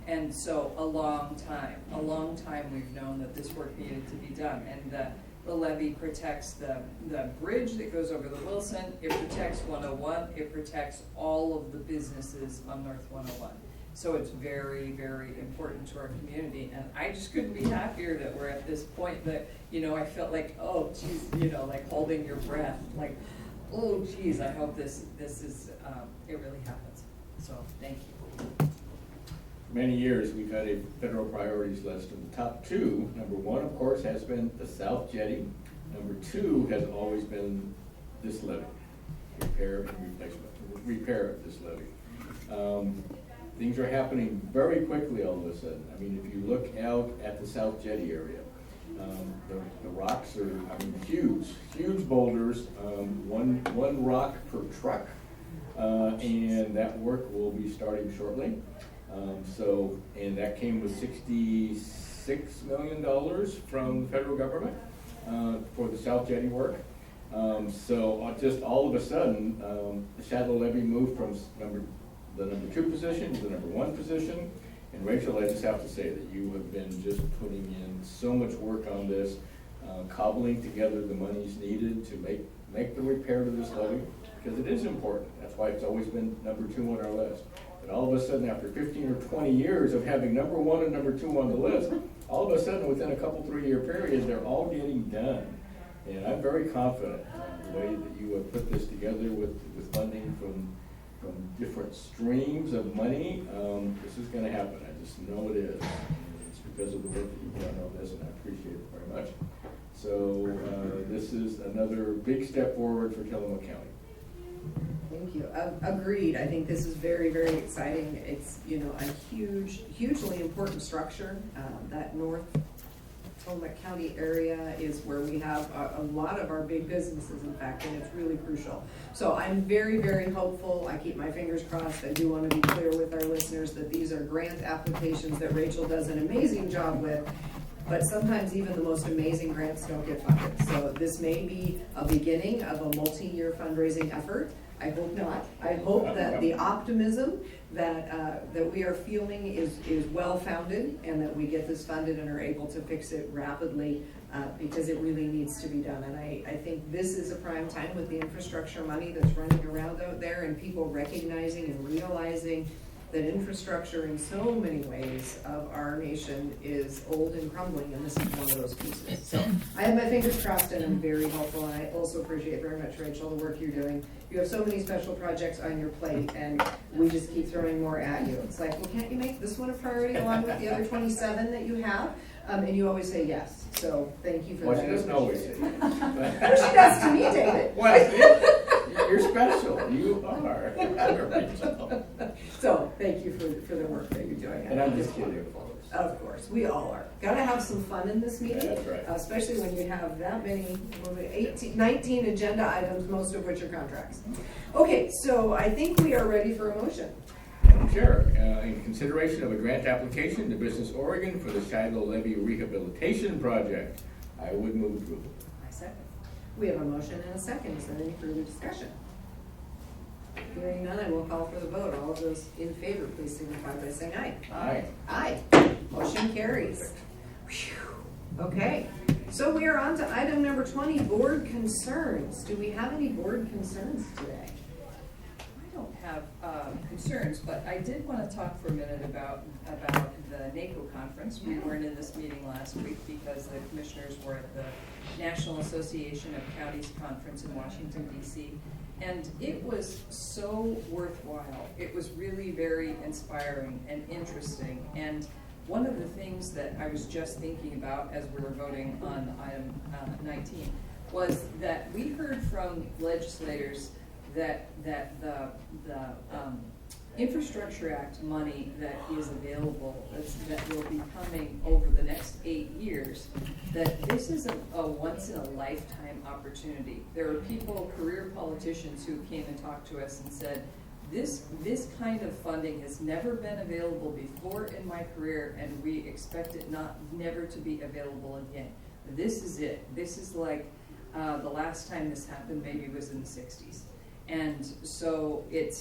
And so a long time we've known that this work needed to be done. And the levee protects the bridge that goes over the Wilson, it protects 101, it protects all of the businesses on North 101. So it's very, very important to our community, and I just couldn't be happier that we're at this point that, you know, I felt like, oh geez, you know, like holding your breath, like, oh geez, I hope this is, it really happens. So thank you.
For many years, we've had a federal priorities list, and the top two, number one, of course, has been the South Jetty. Number two has always been this levee, repair of this levee. Things are happening very quickly all of a sudden. I mean, if you look out at the South Jetty area, the rocks are, I mean, huge boulders, one rock per truck, and that work will be starting shortly. And that came with $66 million from the federal government for the South Jetty work. Just all of a sudden, the Shiloh levee moved from the number 2 position to the number 1 position. And Rachel, I just have to say that you have been just putting in so much work on this, cobbling together the monies needed to make the repair to this levee, because it is important. That's why it's always been number 2 on our list. But all of a sudden, after 15 or 20 years of having number 1 and number 2 on the list, all of a sudden, within a couple 3-year period, they're all getting done. And I'm very confident in the way that you have put this together with funding from different streams of money. This is going to happen. I just know it is. It's because of the work that you've done on this, and I appreciate it very much. So this is another big step forward for Tillamook County.
Thank you. Agreed. I think this is very, very exciting. It's, you know, a hugely important structure. That North Tillamook County area is where we have a lot of our big businesses, in fact, and it's really crucial. So I'm very, very hopeful. I keep my fingers crossed. I do want to be clear with our listeners that these are grant applications that Rachel does an amazing job with. But sometimes even the most amazing grants don't get funded. So this may be a beginning of a multi-year fundraising effort. I hope not. I hope that the optimism that we are feeling is well-founded, and that we get this funded and are able to fix it rapidly, because it really needs to be done. And I think this is a prime time with the infrastructure money that's running around out there, and people recognizing and realizing that infrastructure in so many ways of our nation is old and crumbling, and this is one of those pieces. So I have my fingers crossed, and I'm very hopeful, and I also appreciate very much, Rachel, the work you're doing. You have so many special projects on your plate, and we just keep throwing more at you. It's like, well, can't you make this one a priority along with the other 27 that you have? And you always say yes, so thank you for
Well,
that.
she doesn't always say
Well, she does to me, David.
Well, you're special, you are.
So, thank you for the work that you're doing.
And I'm just kidding, of course.
Of course, we all are. Gotta have some fun in this meeting.
That's right.
Especially when you have that many, 19 agenda items, most of which are contracts. Okay, so I think we are ready for a motion.
Sure. In consideration of a grant application to Business Oregon for the Shiloh Levee Rehabilitation Project, I would move approval.
I second. We have a motion and a second. Is there any further discussion? Hearing none, I will call for the vote. All of those in favor, please signify by saying aye.
Aye.
Aye. Motion carries. Whew. Okay, so we are on to item number 20, board concerns. Do we have any board concerns today?
I don't have concerns, but I did want to talk for a minute about the NACO conference. We weren't in this meeting last week because the commissioners were at the National Association of Counties Conference in Washington, D.C., and it was so worthwhile. It was really very inspiring and interesting. And one of the things that I was just thinking about as we were voting on item 19 was that we heard from legislators that the Infrastructure Act money that is available, that will be coming over the next 8 years, that this is a once-in-a-lifetime opportunity. There are people, career politicians, who came and talked to us and said, this kind of funding has never been available before in my career, and we expect it never to be available again. This is it. This is like the last time this happened maybe was in the 60s. And so it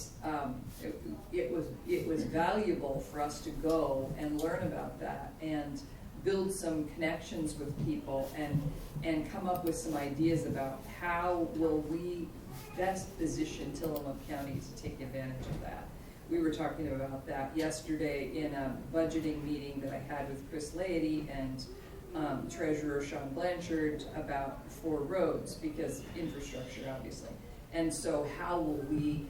was valuable for us to go and learn about that and build some connections with people and come up with some ideas about how will we best position Tillamook County to take advantage of that. We were talking about that yesterday in a budgeting meeting that I had with Chris Laity and Treasurer Sean Blanchard for roads, because infrastructure, obviously. And so how will we,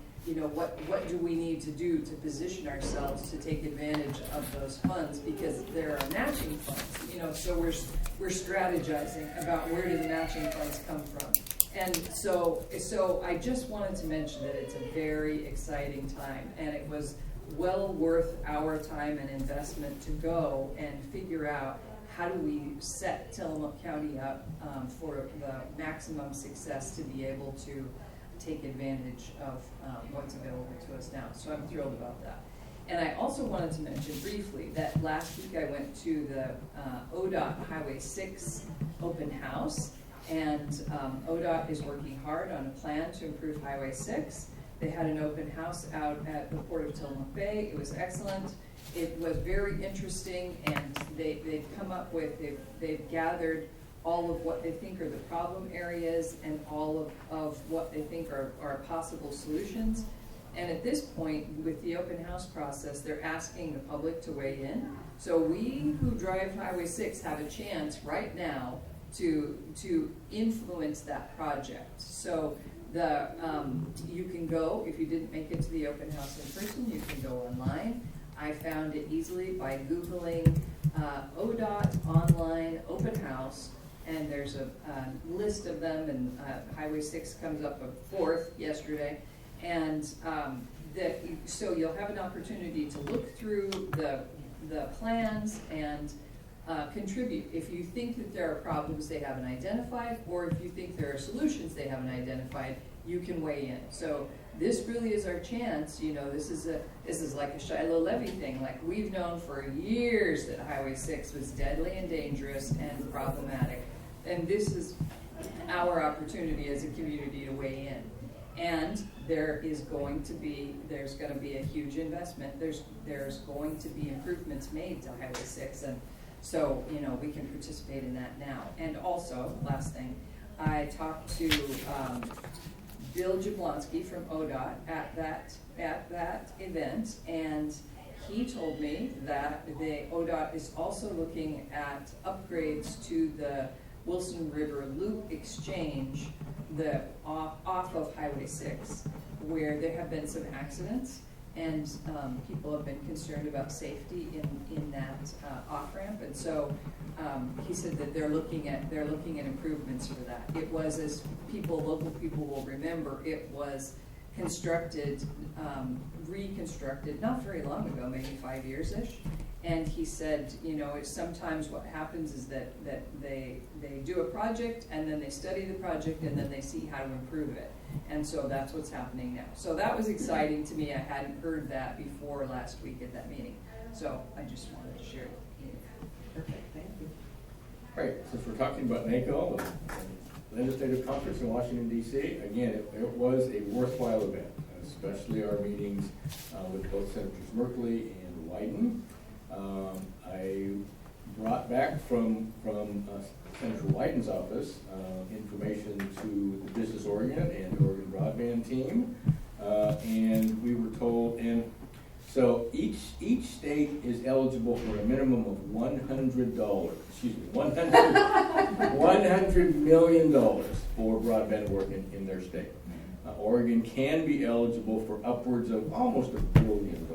what do we need to do to position ourselves to take advantage of those funds? Because there are matching funds, so we're strategizing about where do the matching funds come from. And so I just wanted to mention that it's a very exciting time, and it was well worth our time and investment to go and figure out how do we set Tillamook County up for the maximum success to be able to take advantage of what's available to us now. So I'm thrilled about that. And I also wanted to mention briefly that last week I went to the ODOT Highway 6 open house, and ODOT is working hard on a plan to improve Highway 6. They had an open house out at the Port of Tillamook Bay. It was excellent. It was very interesting, and they've come up with, they've gathered all of what they think are the problem areas and all of what they think are possible solutions. And at this point, with the open house process, they're asking the public to weigh in. So we who drive Highway 6 have a chance right now to influence that project. So you can go, if you didn't make it to the open house in person, you can go online. I found it easily by Googling ODOT online open house, and there's a list of them, and Highway 6 comes up a fourth yesterday. And so you'll have an opportunity to look through the plans and contribute. If you think that there are problems they haven't identified, or if you think there are solutions they haven't identified, you can weigh in. So this really is our chance. This is like a Shiloh Levee thing. Like, we've known for years that Highway 6 was deadly and dangerous and problematic. And this is our opportunity as a community to weigh in. And there's going to be a huge investment. There's going to be improvements made to Highway 6, and so we can participate in that now. And also, last thing, I talked to Bill Jablonski from ODOT at that event, and he told me that the ODOT is also looking at upgrades to the Wilson River Loop Exchange, off of Highway 6, where there have been some accidents, and people have been concerned about safety in that off-ramp, and so he said that they're looking at improvements for that. It was, as local people will remember, it was constructed, reconstructed not very long ago, maybe 5 years-ish. And he said, sometimes what happens is that they do a project, and then they study the project, and then they see how to improve it. And so that's what's happening now. So that was exciting to me. I hadn't heard that before last week at that meeting. So I just wanted to share it with you. Perfect, thank you.
Right, since we're talking about NACO, the Legislative Conference in Washington, D.C., again, it was a worthwhile event, especially our meetings with both Senators Merkley and Wyden. I brought back from Senator Wyden's office information to the Business Oregon and the Oregon Broadband team, and we were told, and so each state is eligible for a minimum of $100 million for broadband work in their state. Oregon can be eligible for upwards of almost $1 billion.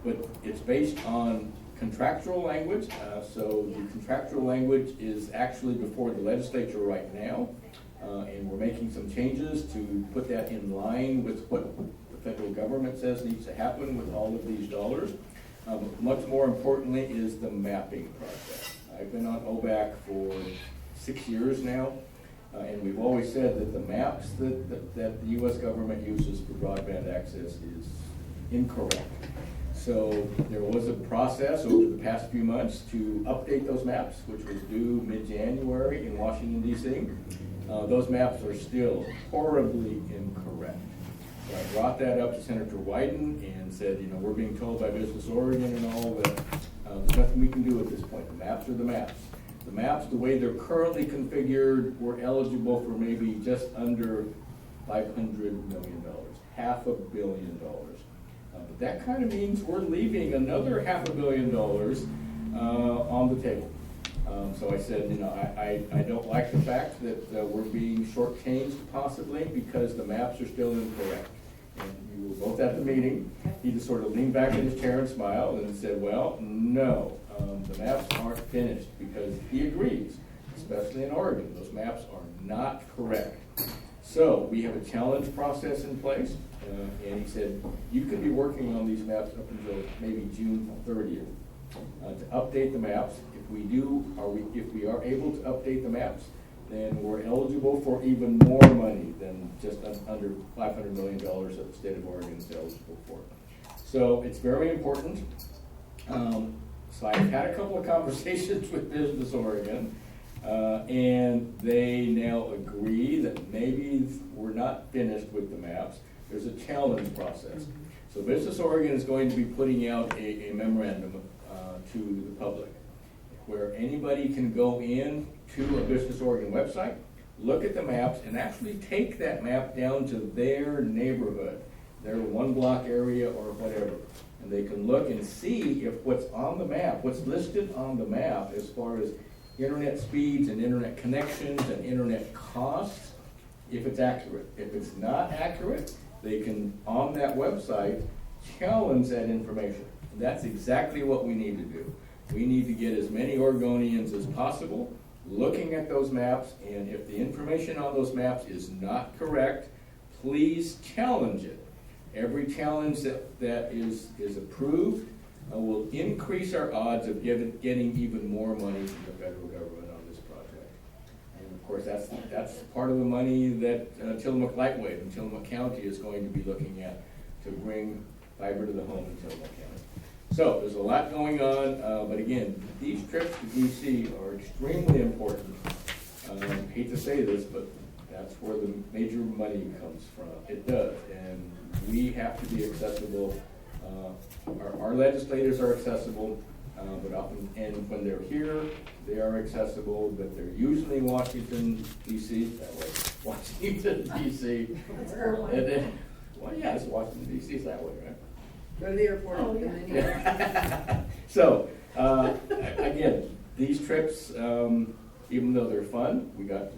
But it's based on contractual language, so the contractual language is actually before the legislature right now, and we're making some changes to put that in line with what the federal government says needs to happen with all of these dollars. Much more importantly is the mapping process. I've been on OBAC for 6 years now, and we've always said that the maps that the U.S. government uses for broadband access is incorrect. So there was a process over the past few months to update those maps, which was due mid-January in Washington, D.C. Those maps are still horribly incorrect. So I brought that up to Senator Wyden and said, we're being told by Business Oregon and all that there's nothing we can do at this point. The maps are the maps. The maps, the way they're currently configured, we're eligible for maybe just under $500 million, $500 million. But that kind of means we're leaving another $500 million on the table. So I said, I don't like the fact that we're being shortchanged possibly because the maps are still incorrect. And we were both at the meeting. He just sort of leaned back in his chair and smiled and said, well, no, the maps aren't finished, because he agrees, especially in Oregon, those maps are not correct. So we have a challenge process in place, and he said, you could be working on these maps up until maybe June 30th to update the maps. If we are able to update the maps, then we're eligible for even more money than just under $500 million that the state of Oregon is eligible for. So it's very important. So I've had a couple of conversations with Business Oregon, and they now agree that maybe we're not finished with the maps. There's a challenge process. So Business Oregon is going to be putting out a memorandum to the public, where anybody can go in to a Business Oregon website, look at the maps, and actually take that map down to their neighborhood, their one block area or whatever. And they can look and see if what's on the map, what's listed on the map as far as internet speeds and internet connections and internet costs, if it's accurate. If it's not accurate, they can, on that website, challenge that information. And that's exactly what we need to do. We need to get as many Oregonians as possible looking at those maps, and if the information on those maps is not correct, please challenge it. Every challenge that is approved will increase our odds of getting even more money from the federal government on this project. And of course, that's part of the money that Tillamook Lightwave and Tillamook County is going to be looking at to bring fiber to the home in Tillamook County. So there's a lot going on, but again, these trips to DC are extremely important. I hate to say this, but that's where the major money comes from. It does, and we have to be accessible. Our legislators are accessible, but often, and when they're here, they are accessible, but they're usually in Washington, D.C. that way. Washington DC. And then, well, yeah, it's Washington DC, it's that way, right?
Go to the airport and then you go.
So, again, these trips, even though they're fun, we got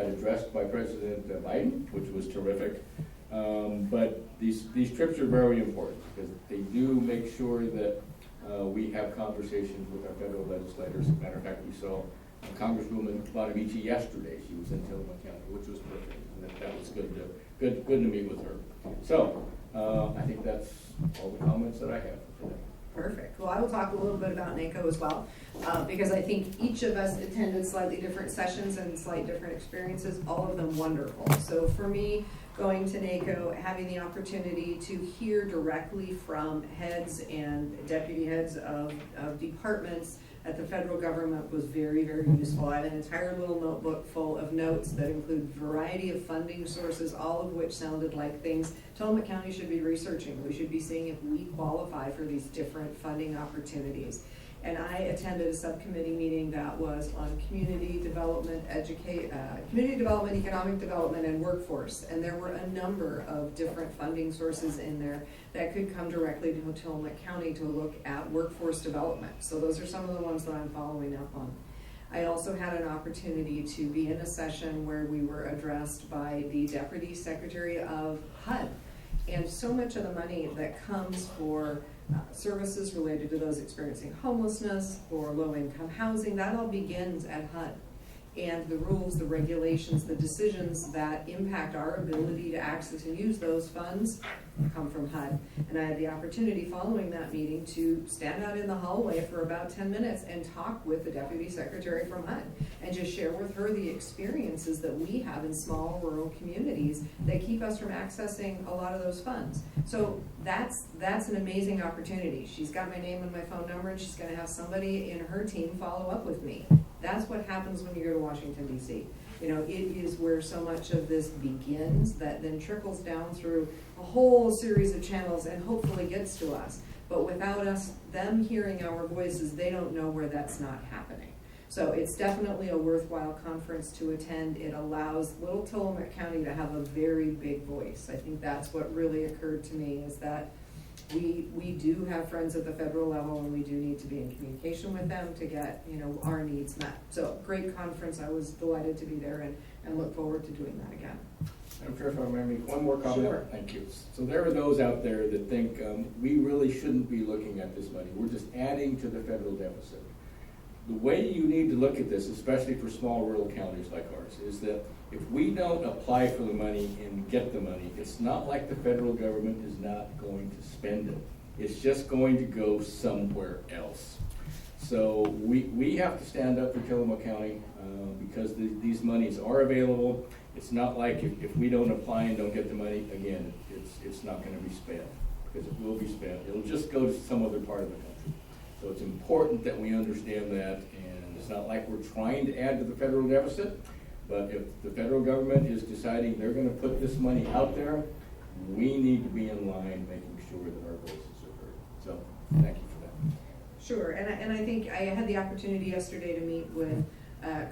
addressed by President Biden, which was terrific. But these trips are very important because they do make sure that we have conversations with our federal legislators. As a matter of fact, we saw Congresswoman Bonamici yesterday. She was in Tillamook County, which was perfect. And that was good to meet with her. So I think that's all the comments that I have for today.
Perfect. Well, I will talk a little bit about NACO as well, because I think each of us attended slightly different sessions and slightly different experiences, all of them wonderful. So for me, going to NACO, having the opportunity to hear directly from heads and deputy heads of departments at the federal government was very, very useful. I have an entire little notebook full of notes that include a variety of funding sources, all of which sounded like things Tillamook County should be researching. We should be seeing if we qualify for these different funding opportunities. And I attended a subcommittee meeting that was on community development, economic development, and workforce. And there were a number of different funding sources in there that could come directly to Tillamook County to look at workforce development. So those are some of the ones that I'm following up on. I also had an opportunity to be in a session where we were addressed by the Deputy Secretary of HUD. And so much of the money that comes for services related to those experiencing homelessness or low-income housing, that all begins at HUD. And the rules, the regulations, the decisions that impact our ability to access and use those funds come from HUD. And I had the opportunity following that meeting to stand out in the hallway for about 10 minutes and talk with the Deputy Secretary from HUD and just share with her the experiences that we have in small rural communities that keep us from accessing a lot of those funds. So that's an amazing opportunity. She's got my name and my phone number, and she's gonna have somebody in her team follow up with me. That's what happens when you go to Washington, D.C. You know, it is where so much of this begins that then trickles down through a whole series of channels and hopefully gets to us. But without us, them hearing our voices, they don't know where that's not happening. So it's definitely a worthwhile conference to attend. It allows Little Tillamook County to have a very big voice. I think that's what really occurred to me, is that we do have friends at the federal level, and we do need to be in communication with them to get, you know, our needs met. So great conference. I was delighted to be there and look forward to doing that again.
I'm sure if I remember one more comment.
Sure.
Thank you. So there are those out there that think we really shouldn't be looking at this money. We're just adding to the federal deficit. The way you need to look at this, especially for small rural counties like ours, is that if we don't apply for the money and get the money, it's not like the federal government is not going to spend it. It's just going to go somewhere else. So we have to stand up for Tillamook County because these monies are available. It's not like if we don't apply and don't get the money, again, it's not going to be spent, because it will be spent. It'll just go to some other part of the country. So it's important that we understand that, and it's not like we're trying to add to the federal deficit, but if the federal government is deciding they're going to put this money out there, we need to be in line making sure that our voices are heard. So thank you for that.
Sure, and I think I had the opportunity yesterday to meet with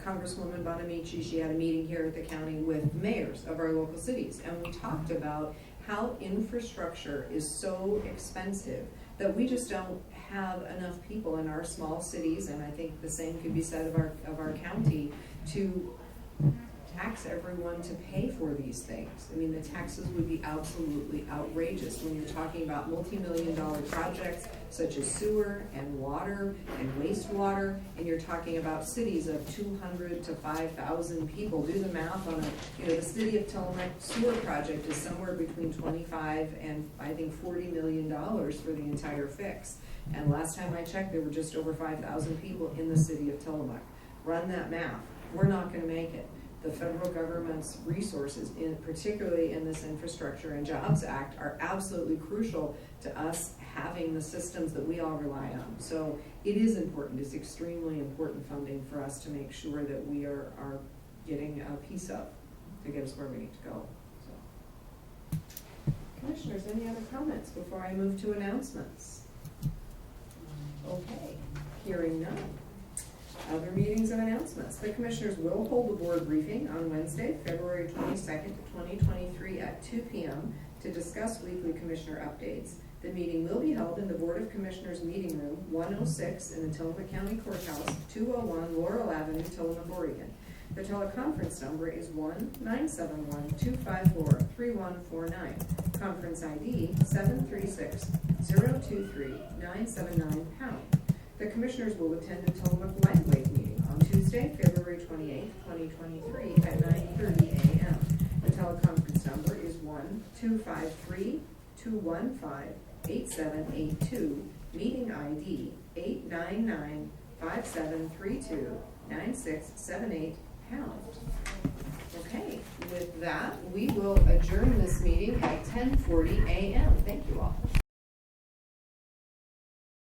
Congresswoman Bonamici. She had a meeting here at the county with mayors of our local cities, and we talked about how infrastructure is so expensive that we just don't have enough people in our small cities, and I think the same could be said of our county, to tax everyone to pay for these things. I mean, the taxes would be absolutely outrageous when you're talking about multi-million-dollar projects such as sewer and water and wastewater, and you're talking about cities of 200 to 5,000 people. Do the math on the city of Tillamook sewer project is somewhere between 25 and I think $40 million for the entire fix. And last time I checked, there were just over 5,000 people in the city of Tillamook. Run that math. We're not going to make it. The federal government's resources, particularly in this Infrastructure and Jobs Act, are absolutely crucial to us having the systems that we all rely on. So it is important. It's extremely important funding for us to make sure that we are getting a piece of to get us where we need to go. So, Commissioners, any other comments before I move to announcements? Okay, hearing none. Other meetings and announcements. The Commissioners will hold a board briefing on Wednesday, February 22nd, 2023 at 2 p.m. to discuss weekly Commissioner updates. The meeting will be held in the Board of Commissioners Meeting Room 106 in the Tillamook County Courthouse, 201 Laurel Avenue, Tillamook, Oregon. The teleconference number is 1-971-254-3149. Conference ID 736-023-979#. The Commissioners will attend the Tillamook Lightweight meeting on Tuesday, February 28, 2023 at 9:30 a.m. The teleconference number is 1-253-215-8782, meeting ID 899-5732-9678#. Okay, with that, we will adjourn this meeting at 10:40 a.m. Thank you all.